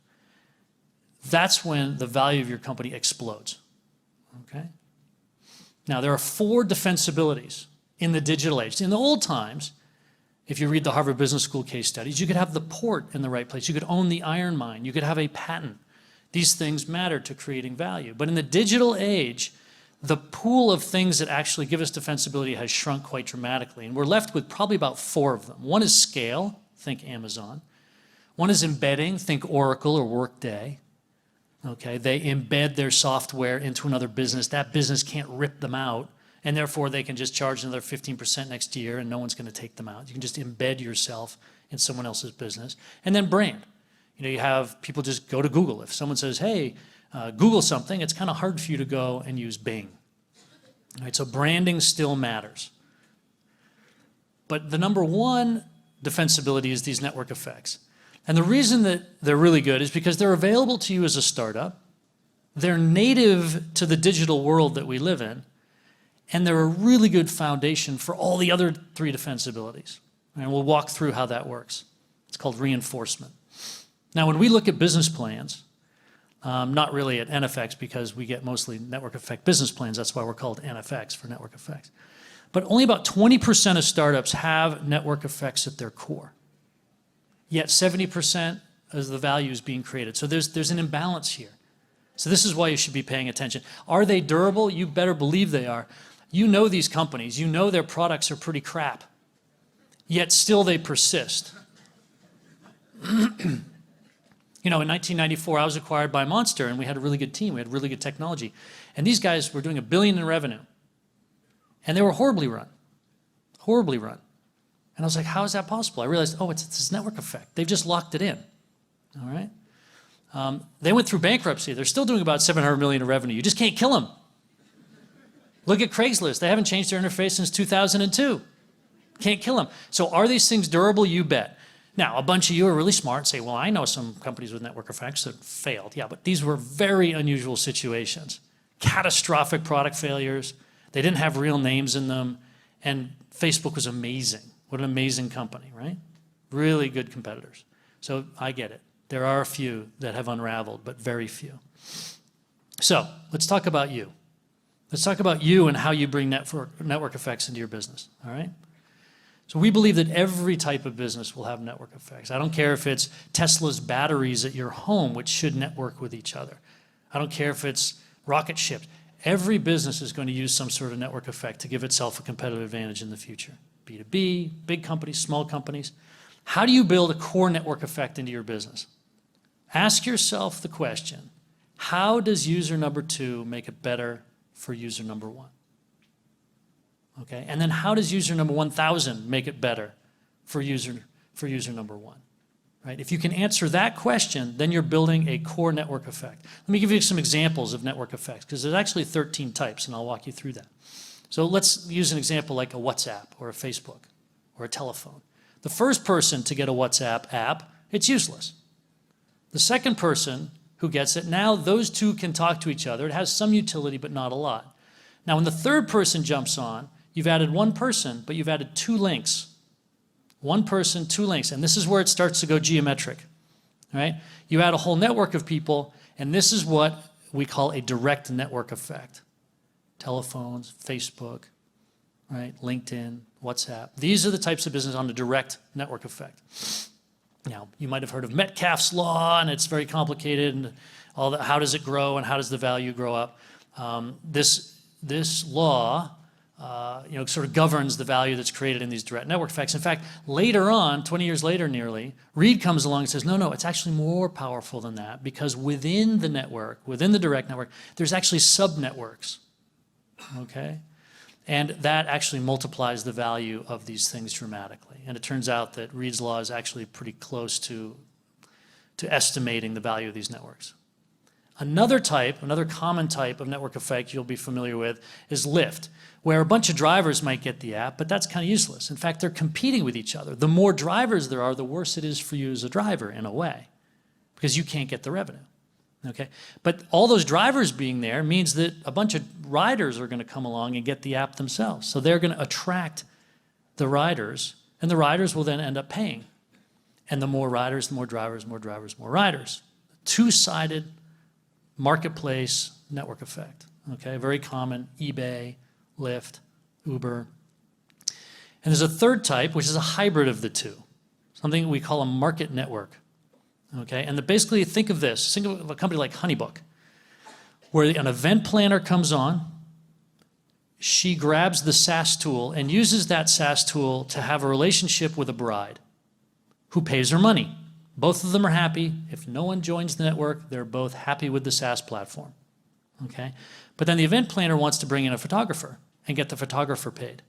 that's when the value of your company explodes. Okay? Now, there are 4 defensibilities in the digital age. In the old times, if you read the Harvard Business School case studies, you could have the port in the right place. You could own the iron mine. You could have a patent. These things matter to creating value. But in the digital age, the pool of things that actually give us defensibility has shrunk quite dramatically. And we're left with probably about 4 of them. One is scale, think Amazon. One is embedding, think Oracle or Workday. Okay, they embed their software into another business. That business can't rip them out, and therefore they can just charge another 15% next year and no one's going to take them out. You can just embed yourself in someone else's business. And then brand. You have people just go to Google. If someone says, hey, Google something, it's kind of hard for you to go and use Bing. All right, so branding still matters. But the number one defensibility is these network effects. And the reason that they're really good is because they're available to you as a startup, they're native to the digital world that we live in, and they're a really good foundation for all the other 3 defensibilities. And we'll walk through how that works. It's called reinforcement. Now, when we look at business plans, not really at NFX because we get mostly network effect business plans. That's why we're called NFX for network effects. But only about 20% of startups have network effects at their core. Yet 70% of the value is being created. So there's an imbalance here. So this is why you should be paying attention. Are they durable? You better believe they are. You know these companies. You know their products are pretty crap. Yet still they persist. You know, in 1994, I was acquired by Monster, and we had a really good team. We had really good technology. And these guys were doing $1 billion in revenue. And they were horribly run. Horribly run. And I was like, how is that possible? I realized, oh, it's this network effect. They've just locked it in. All right? They went through bankruptcy. They're still doing about $700 million in revenue. You just can't kill them. Look at Craigslist. They haven't changed their interface since 2002. Can't kill them. So are these things durable? You bet. Now, a bunch of you are really smart and say, well, I know some companies with network effects that failed. Yeah, but these were very unusual situations. Catastrophic product failures. They didn't have real names in them. And Facebook was amazing. What an amazing company, right? Really good competitors. So I get it. There are a few that have unraveled, but very few. So let's talk about you. Let's talk about you and how you bring network effects into your business, all right? So we believe that every type of business will have network effects. I don't care if it's Tesla's batteries at your home, which should network with each other. I don't care if it's rocket ships. Every business is going to use some sort of network effect to give itself a competitive advantage in the future. B2B, big companies, small companies. How do you build a core network effect into your business? Ask yourself the question, how does user number 2 make it better for user number 1? Okay, and then how does user number 1,000 make it better for user number 1? Right? If you can answer that question, then you're building a core network effect. Let me give you some examples of network effects, because there's actually 13 types, and I'll walk you through that. So let's use an example like a WhatsApp or a Facebook or a telephone. The first person to get a WhatsApp app, it's useless. The second person who gets it, now those two can talk to each other. It has some utility, but not a lot. Now, when the third person jumps on, you've added one person, but you've added 2 links. One person, 2 links, and this is where it starts to go geometric, right? You add a whole network of people, and this is what we call a direct network effect. Telephones, Facebook, right? LinkedIn, WhatsApp. These are the types of business on the direct network effect. Now, you might have heard of Metcalfe's law, and it's very complicated, and all that. How does it grow, and how does the value grow up? This law sort of governs the value that's created in these direct network effects. In fact, later on, 20 years later nearly, Reed comes along and says, no, it's actually more powerful than that, because within the network, within the direct network, there's actually sub-networks, okay? And that actually multiplies the value of these things dramatically. And it turns out that Reed's law is actually pretty close to estimating the value of these networks. Another common type of network effect you'll be familiar with is Lyft, where a bunch of drivers might get the app, but that's kind of useless. In fact, they're competing with each other. The more drivers there are, the worse it is for you as a driver, in a way, because you can't get the revenue. Okay? But all those drivers being there means that a bunch of riders are going to come along and get the app themselves. So they're going to attract the riders, and the riders will then end up paying. And the more riders, the more drivers, more drivers, more riders. Two-sided marketplace network effect. Okay? Very common. eBay, Lyft, Uber. And there's a third type, which is a hybrid of the two, something we call a market network. Okay, and basically think of this. Think of a company like Honeybook, where an event planner comes on, she grabs the SaaS tool and uses that SaaS tool to have a relationship with a bride who pays her money. Both of them are happy. If no one joins the network, they're both happy with the SaaS platform. Okay, but then the event planner wants to bring in a photographer and get the photographer paid.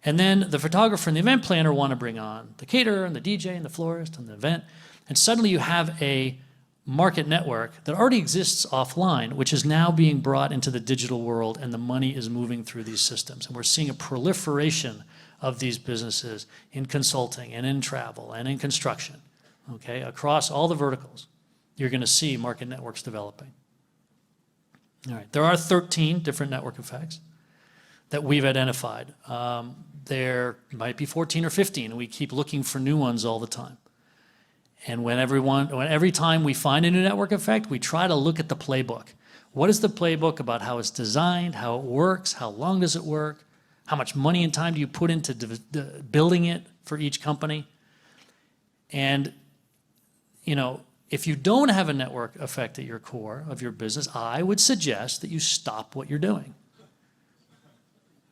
And then the photographer and the event planner want to bring on the caterer and the DJ and the florist and the event. And suddenly you have a market network that already exists offline, which is now being brought into the digital world, and the money is moving through these systems. And we're seeing a proliferation of these businesses in consulting and in travel and in construction, okay? Across all the verticals, you're going to see market networks developing. All right, there are 13 different network effects that we've identified. There might be 14 or 15, and we keep looking for new ones all the time. And every time we find a new network effect, we try to look at the playbook. What is the playbook about how it's designed, how it works, how long does it work, how much money and time do you put into building it for each company? And, you know, if you don't have a network effect at your core of your business, I would suggest that you stop what you're doing.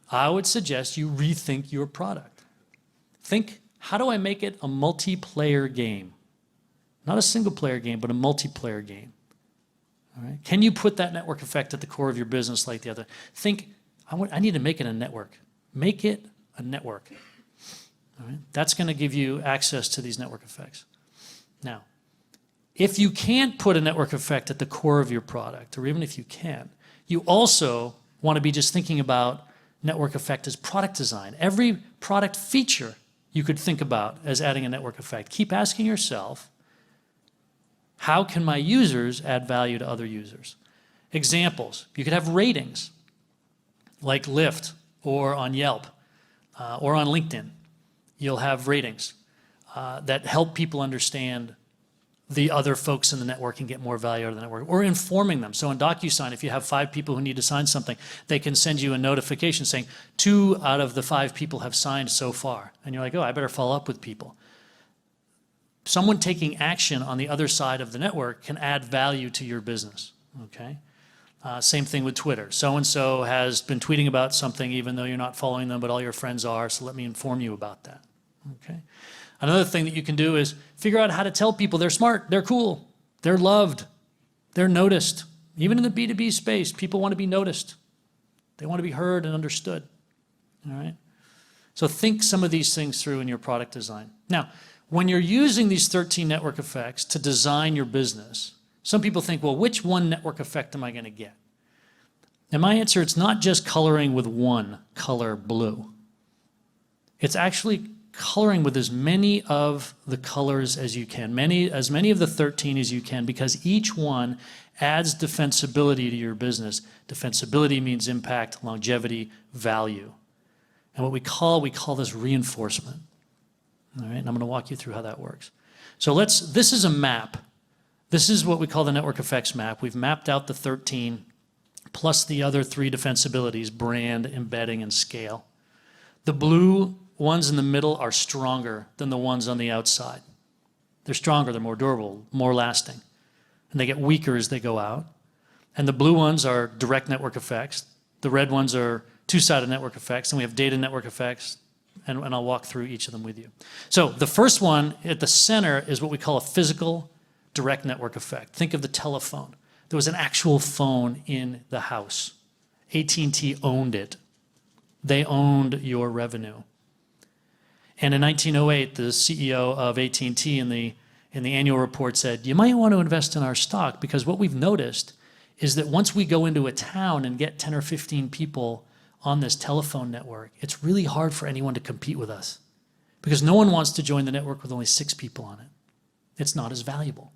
I would suggest you rethink your product. Think, how do I make it a multiplayer game? Not a single player game, but a multiplayer game. All right? Can you put that network effect at the core of your business like the other? Think, I need to make it a network. Make it a network. All right? That's going to give you access to these network effects. Now, if you can't put a network effect at the core of your product, or even if you can, you also want to be just thinking about network effect as product design. Every product feature you could think about as adding a network effect. Keep asking yourself, how can my users add value to other users? Examples, you could have ratings, like Lyft or on Yelp or on LinkedIn. You'll have ratings that help people understand the other folks in the network and get more value out of the network, or informing them. So in DocuSign, if you have 5 people who need to sign something, they can send you a notification saying 2 out of the 5 people have signed so far. And you're like, oh, I better follow up with people. Someone taking action on the other side of the network can add value to your business, okay? Same thing with Twitter. So-and-so has been tweeting about something even though you're not following them, but all your friends are, so let me inform you about that, okay? Another thing that you can do is figure out how to tell people they're smart, they're cool, they're loved, they're noticed. Even in the B2B space, people want to be noticed. They want to be heard and understood, all right? So think some of these things through in your product design. Now, when you're using these 13 network effects to design your business, some people think, well, which one network effect am I going to get? And my answer, it's not just coloring with one color blue. It's actually coloring with as many of the colors as you can, as many of the 13 as you can, because each one adds defensibility to your business. Defensibility means impact, longevity, value. And what we call this reinforcement. All right, and I'm going to walk you through how that works. So this is a map. This is what we call the network effects map. We've mapped out the 13 plus the other 3 defensibilities, brand, embedding, and scale. The blue ones in the middle are stronger than the ones on the outside. They're stronger, they're more durable, more lasting. And they get weaker as they go out. And the blue ones are direct network effects. The red ones are two-sided network effects. And we have data network effects. And I'll walk through each of them with you. So the first one at the center is what we call a physical direct network effect. Think of the telephone. There was an actual phone in the house. AT&T owned it. They owned your revenue. And in 1908, the CEO of AT&T in the annual report said, you might want to invest in our stock, because what we've noticed is that once we go into a town and get 10 or 15 people on this telephone network, it's really hard for anyone to compete with us, because no one wants to join the network with only 6 people on it. It's not as valuable.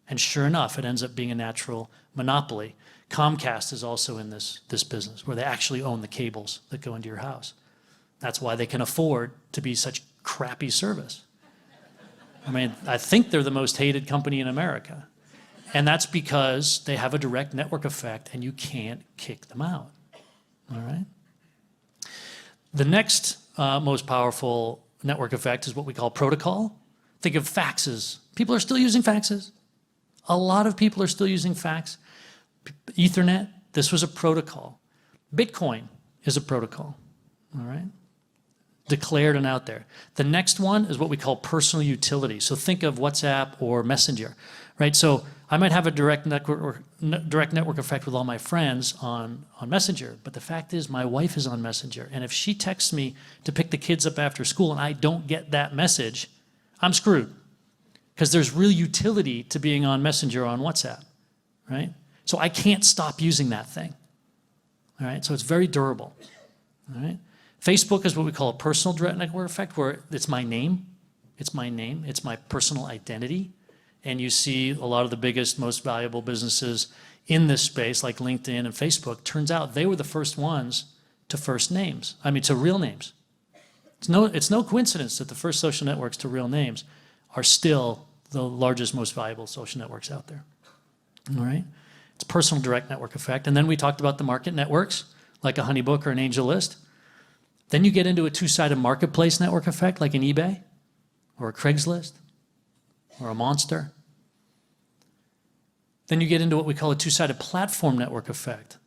And sure enough, it ends up being a natural monopoly. Comcast is also in this business, where they actually own the cables that go into your house. That's why they can afford to be such crappy service. I mean, I think they're the most hated company in America. And that's because they have a direct network effect and you can't kick them out. All right? The next most powerful network effect is what we call protocol. Think of faxes. People are still using faxes. A lot of people are still using fax. Ethernet, this was a protocol. Bitcoin is a protocol. All right? Declared and out there. The next one is what we call personal utility. So think of WhatsApp or Messenger, right? So I might have a direct network effect with all my friends on Messenger, but the fact is my wife is on Messenger, and if she texts me to pick the kids up after school and I don't get that message, I'm screwed, because there's real utility to being on Messenger or on WhatsApp, right? So I can't stop using that thing, all right? So it's very durable, all right? Facebook is what we call a personal direct network effect, where it's my name, it's my personal identity. And you see a lot of the biggest, most valuable businesses in this space, like LinkedIn and Facebook, turns out they were the first ones to to real names. It's no coincidence that the first social networks to real names are still the largest, most valuable social networks out there. All right? It's personal direct network effect. And then we talked about the market networks, like a Honeybook or an AngelList. Then you get into a two-sided marketplace network effect, like an eBay or a Craigslist or a Monster. Then you get into what we call a two-sided platform network effect,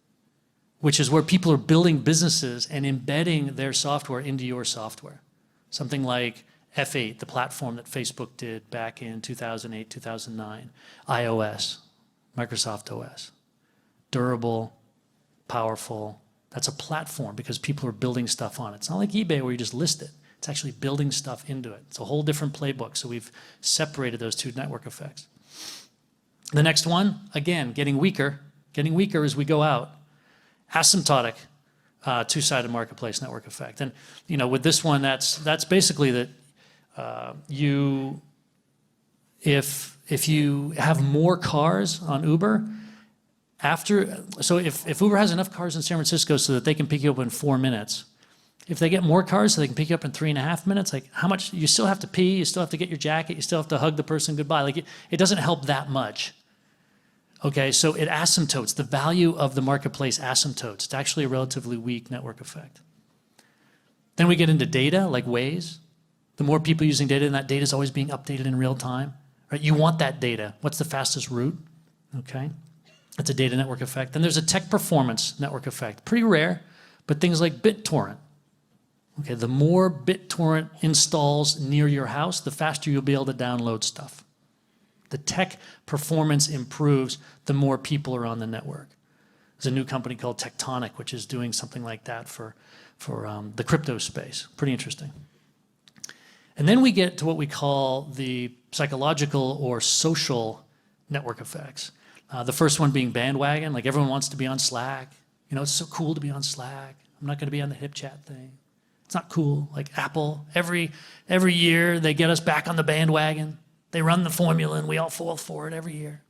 which is where people are building businesses and embedding their software into your software. Something like F8, the platform that Facebook did back in 2008, 2009, iOS, Microsoft OS. Durable, powerful. That's a platform because people are building stuff on it. It's not like eBay where you just list it. It's actually building stuff into it. It's a whole different playbook. So we've separated those two network effects. The next one, again, getting weaker as we go out. Asymptotic two-sided marketplace network effect. And with this one, that's basically that if you have more cars on Uber, if Uber has enough cars in San Francisco so that they can pick you up in 4 minutes, if they get more cars so they can pick you up in 3.5 minutes, like how much, you still have to pee, you still have to get your jacket, you still have to hug the person goodbye. Like it doesn't help that much. Okay, so it asymptotes. The value of the marketplace asymptotes. It's actually a relatively weak network effect. Then we get into data, like Waze. The more people using data, and that data is always being updated in real time. Right? You want that data. What's the fastest route? Okay, that's a data network effect. Then there's a tech performance network effect. Pretty rare, but things like BitTorrent. Okay, the more BitTorrent installs near your house, the faster you'll be able to download stuff. The tech performance improves the more people are on the network. There's a new company called Tectonic, which is doing something like that for the crypto space. Pretty interesting. And then we get to what we call the psychological or social network effects. The first one being bandwagon, like everyone wants to be on Slack. It's so cool to be on Slack. I'm not going to be on the HipChat thing. It's not cool. Like Apple, every year they get us back on the bandwagon. They run the formula and we all fall for it every year,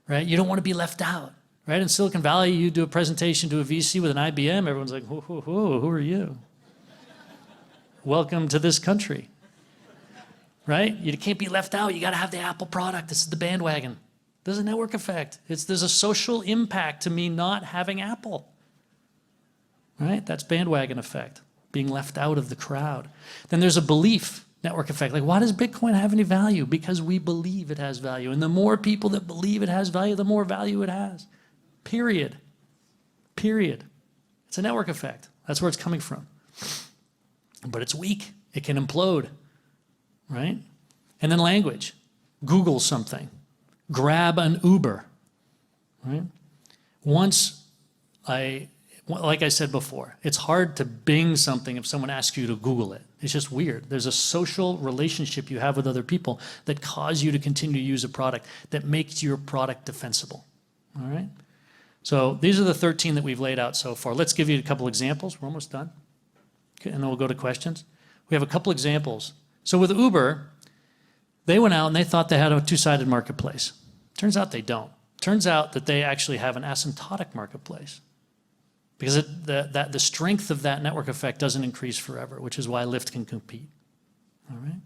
right? You don't want to be left out, right? In Silicon Valley, you do a presentation to a VC with an IBM, everyone's like, who are you? Welcome to this country, right? You can't be left out. You got to have the Apple product. This is the bandwagon. There's a network effect. There's a social impact to me not having Apple, right? That's bandwagon effect, being left out of the crowd. Then there's a belief network effect. Like, why does Bitcoin have any value? Because we believe it has value. And the more people that believe it has value, the more value it has. Period. It's a network effect. That's where it's coming from. But it's weak. It can implode, right? And then language. Google something. Grab an Uber, right? Like I said before, it's hard to Bing something if someone asks you to Google it. It's just weird. There's a social relationship you have with other people that cause you to continue to use a product that makes your product defensible, all right? So these are the 13 that we've laid out so far. Let's give you a couple examples. We're almost done. Okay, and then we'll go to questions. We have a couple examples. So with Uber, they went out and they thought they had a two-sided marketplace. Turns out they don't. Turns out that they actually have an asymptotic marketplace. Because the strength of that network effect doesn't increase forever, which is why Lyft can compete. All right?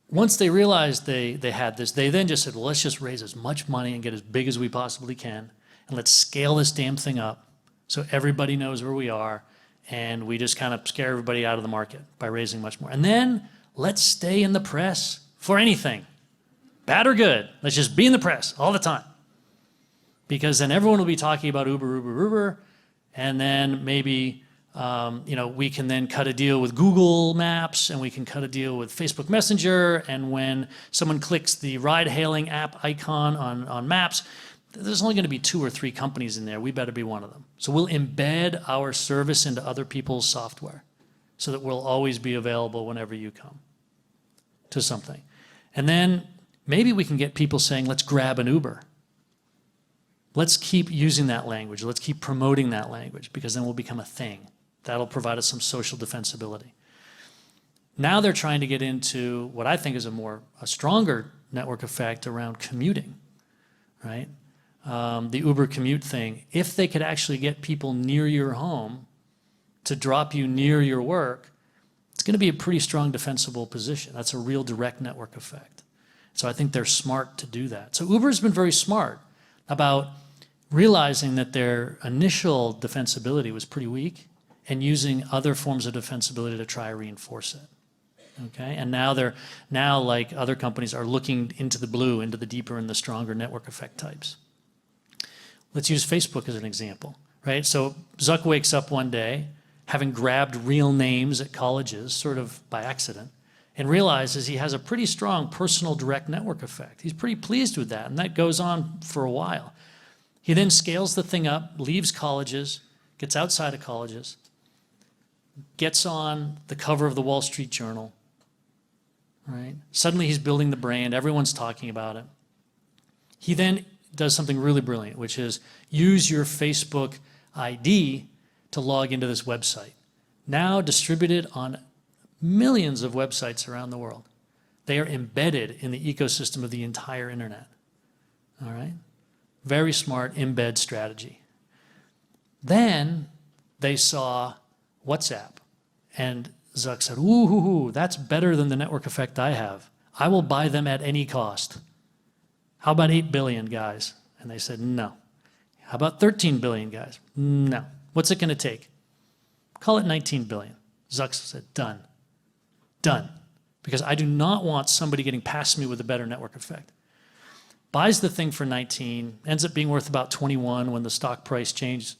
Once they realized they had this, they then just said, well, let's just raise as much money and get as big as we possibly can, and let's scale this damn thing up so everybody knows where we are, and we just kind of scare everybody out of the market by raising much more. And then let's stay in the press for anything, bad or good. Let's just be in the press all the time. Because then everyone will be talking about Uber, and then maybe we can then cut a deal with Google Maps, and we can cut a deal with Facebook Messenger, and when someone clicks the ride-hailing app icon on Maps, there's only going to be 2 or 3 companies in there. We better be one of them. So we'll embed our service into other people's software so that we'll always be available whenever you come to something. And then maybe we can get people saying, let's grab an Uber. Let's keep using that language. Let's keep promoting that language, because then we'll become a thing. That'll provide us some social defensibility. Now they're trying to get into what I think is a stronger network effect around commuting, right? The Uber commute thing. If they could actually get people near your home to drop you near your work, it's going to be a pretty strong defensible position. That's a real direct network effect. So I think they're smart to do that. So Uber's been very smart about realizing that their initial defensibility was pretty weak and using other forms of defensibility to try to reinforce it. Okay, and now like other companies are looking into the blue, into the deeper and the stronger network effect types. Let's use Facebook as an example, right? So Zuck wakes up one day, having grabbed real names at colleges, sort of by accident, and realizes he has a pretty strong personal direct network effect. He's pretty pleased with that, and that goes on for a while. He then scales the thing up, leaves colleges, gets outside of colleges, gets on the cover of the Wall Street Journal, right? Suddenly he's building the brand, everyone's talking about it. He then does something really brilliant, which is use your Facebook ID to log into this website. Now distributed on millions of websites around the world. They are embedded in the ecosystem of the entire internet. All right? Very smart embed strategy. Then they saw WhatsApp, and Zuck said, ooh, that's better than the network effect I have. I will buy them at any cost. How about 8 billion guys? And they said, no. How about 13 billion guys? No. What's it going to take? Call it 19 billion. Zuck said, done. Done. Because I do not want somebody getting past me with a better network effect. Buys the thing for 19, ends up being worth about 21 when the stock price change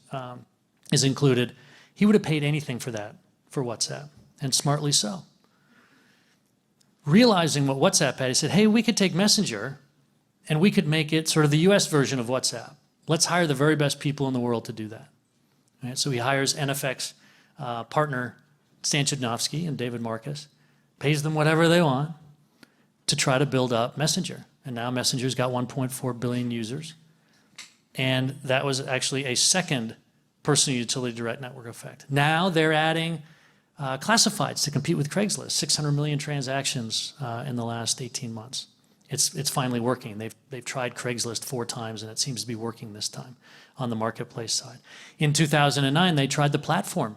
is included. He would have paid anything for that, for WhatsApp, and smartly so. Realizing what WhatsApp had, he said, hey, we could take Messenger and we could make it sort of the US version of WhatsApp. Let's hire the very best people in the world to do that. Right? So he hires NFX partner Stan Chudnovsky and David Marcus, pays them whatever they want to try to build up Messenger. And now Messenger's got 1.4 billion users. And that was actually a second personal utility direct network effect. Now they're adding classifieds to compete with Craigslist, 600 million transactions in the last 18 months. It's finally working. They've tried Craigslist 4 times, and it seems to be working this time on the marketplace side. In 2009, they tried the platform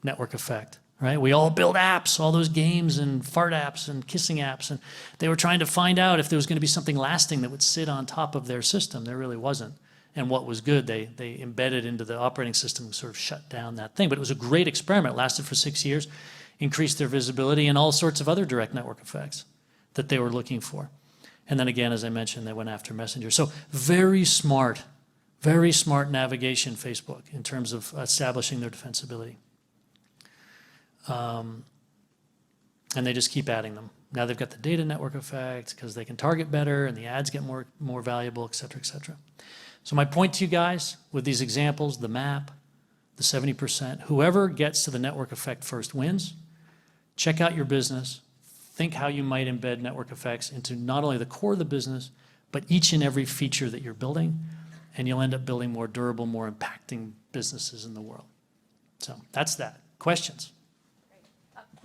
network effect. Right? We all build apps, all those games and fart apps and kissing apps, and they were trying to find out if there was going to be something lasting that would sit on top of their system. There really wasn't. And what was good, they embedded into the operating system, sort of shut down that thing. But it was a great experiment. It lasted for 6 years, increased their visibility, and all sorts of other direct network effects that they were looking for. And then again, as I mentioned, they went after Messenger. So very smart navigation, Facebook, in terms of establishing their defensibility. And they just keep adding them. Now they've got the data network effect because they can target better and the ads get more valuable, et cetera, et cetera. So my point to you guys with these examples, the map, the 70%, whoever gets to the network effect first wins. Check out your business. Think how you might embed network effects into not only the core of the business, but each and every feature that you're building, and you'll end up building more durable, more impacting businesses in the world. So that's that. Questions?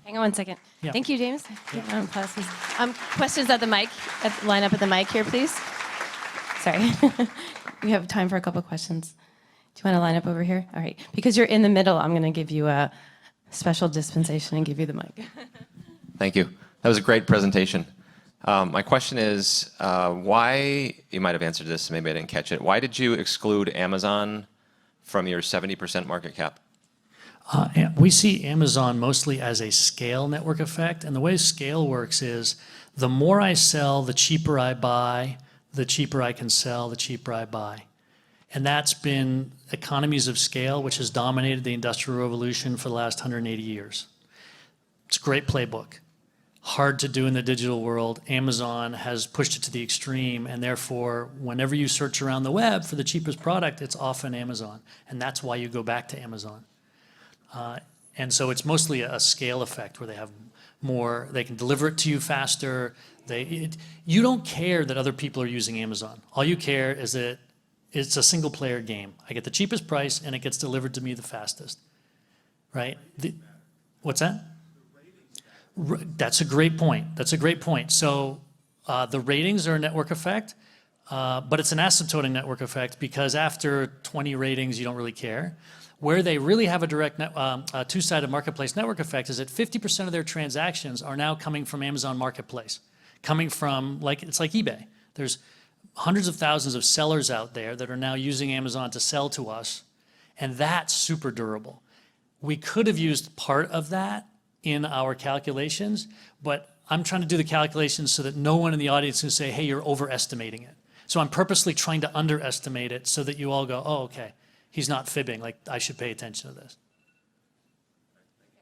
Hang on one second. Yeah. Thank you, James. Pauses. Questions at the mic. Line up at the mic here, please. Sorry. We have time for a couple questions. Do you want to line up over here? All right. Because you're in the middle, I'm going to give you a special dispensation and give you the mic. Thank you. That was a great presentation. My question is, why, you might have answered this, maybe I didn't catch it, why did you exclude Amazon from your 70% market cap? We see Amazon mostly as a scale network effect, and the way scale works is the more I sell, the cheaper I buy, the cheaper I can sell, the cheaper I buy. And that's been economies of scale, which has dominated the Industrial Revolution for the last 180 years. It's a great playbook. Hard to do in the digital world. Amazon has pushed it to the extreme, and therefore, whenever you search around the web for the cheapest product, it's often Amazon. And that's why you go back to Amazon. And so it's mostly a scale effect where they have more, they can deliver it to you faster. You don't care that other people are using Amazon. All you care is that it's a single player game. I get the cheapest price and it gets delivered to me the fastest, right? What's that? That's a great point. That's a great point. So the ratings are a network effect, but it's an asymptotic network effect because after 20 ratings, you don't really care. Where they really have a direct a two-sided marketplace network effect is that 50% of their transactions are now coming from Amazon Marketplace, coming from, it's like eBay. There's hundreds of thousands of sellers out there that are now using Amazon to sell to us, and that's super durable. We could have used part of that in our calculations, but I'm trying to do the calculations so that no one in the audience can say, hey, you're overestimating it. So I'm purposely trying to underestimate it so that you all go, oh, okay, he's not fibbing, like I should pay attention to this.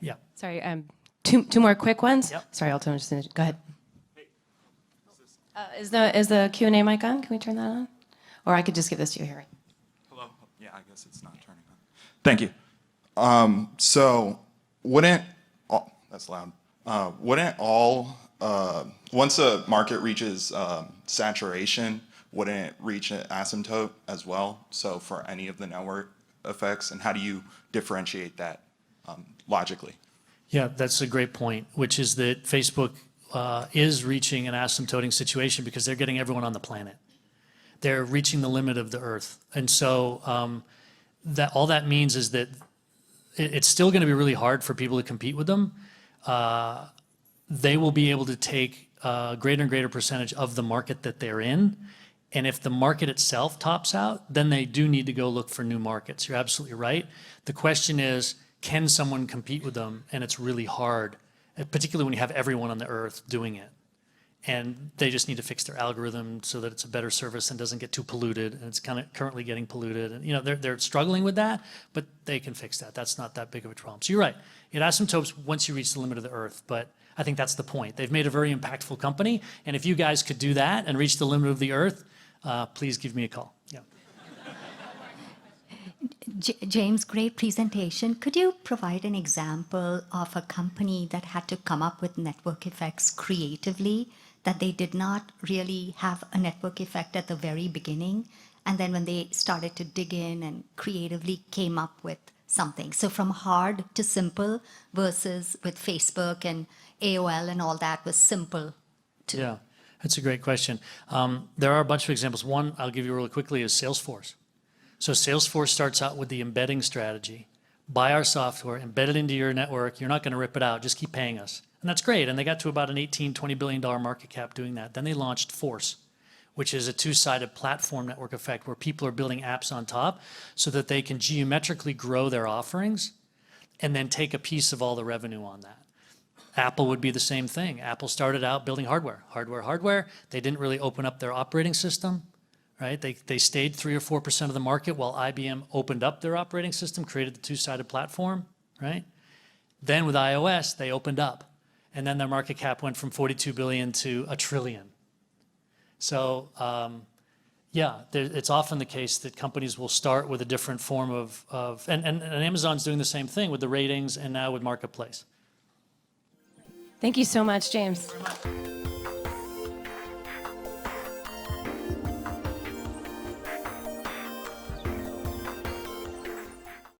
Yeah. Sorry, two more quick ones. Yep. Sorry, Alton, go ahead. Is the Q&A mic on? Can we turn that on? Or I could just give this to you, Harry. Hello? Yeah, I guess it's not turning on. Thank you. So wouldn't, that's loud. Wouldn't all, once a market reaches saturation, wouldn't it reach an asymptote as well? So for any of the network effects, and how do you differentiate that logically? Yeah, that's a great point, which is that Facebook is reaching an asymptoting situation because they're getting everyone on the planet. They're reaching the limit of the Earth. And so that all that means is that it's still going to be really hard for people to compete with them. They will be able to take a greater and greater percentage of the market that they're in. And if the market itself tops out, then they do need to go look for new markets. You're absolutely right. The question is, can someone compete with them? And it's really hard, particularly when you have everyone on the Earth doing it. And they just need to fix their algorithm so that it's a better service and doesn't get too polluted. And it's kind of currently getting polluted. And they're struggling with that, but they can fix that. That's not that big of a problem. So you're right. It asymptotes once you reach the limit of the Earth. But I think that's the point. They've made a very impactful company. And if you guys could do that and reach the limit of the Earth, please give me a call. Yeah. James, great presentation. Could you provide an example of a company that had to come up with network effects creatively, that they did not really have a network effect at the very beginning, and then when they started to dig in and creatively came up with something? So from hard to simple versus with Facebook and AOL and all that was simple to... Yeah, that's a great question. There are a bunch of examples. One I'll give you really quickly is Salesforce. So Salesforce starts out with the embedding strategy. Buy our software, embed it into your network. You're not going to rip it out. Just keep paying us. And that's great. And they got to about an $18, $20 billion market cap doing that. Then they launched Force, which is a two-sided platform network effect where people are building apps on top so that they can geometrically grow their offerings and then take a piece of all the revenue on that. Apple would be the same thing. Apple started out building hardware. They didn't really open up their operating system. Right? They stayed 3 or 4% of the market while IBM opened up their operating system, created the two-sided platform, right? Then with iOS, they opened up. And then their market cap went from 42 billion to $1 trillion. So, yeah, it's often the case that companies will start with a different form and Amazon's doing the same thing with the ratings and now with Marketplace. Thank you so much, James.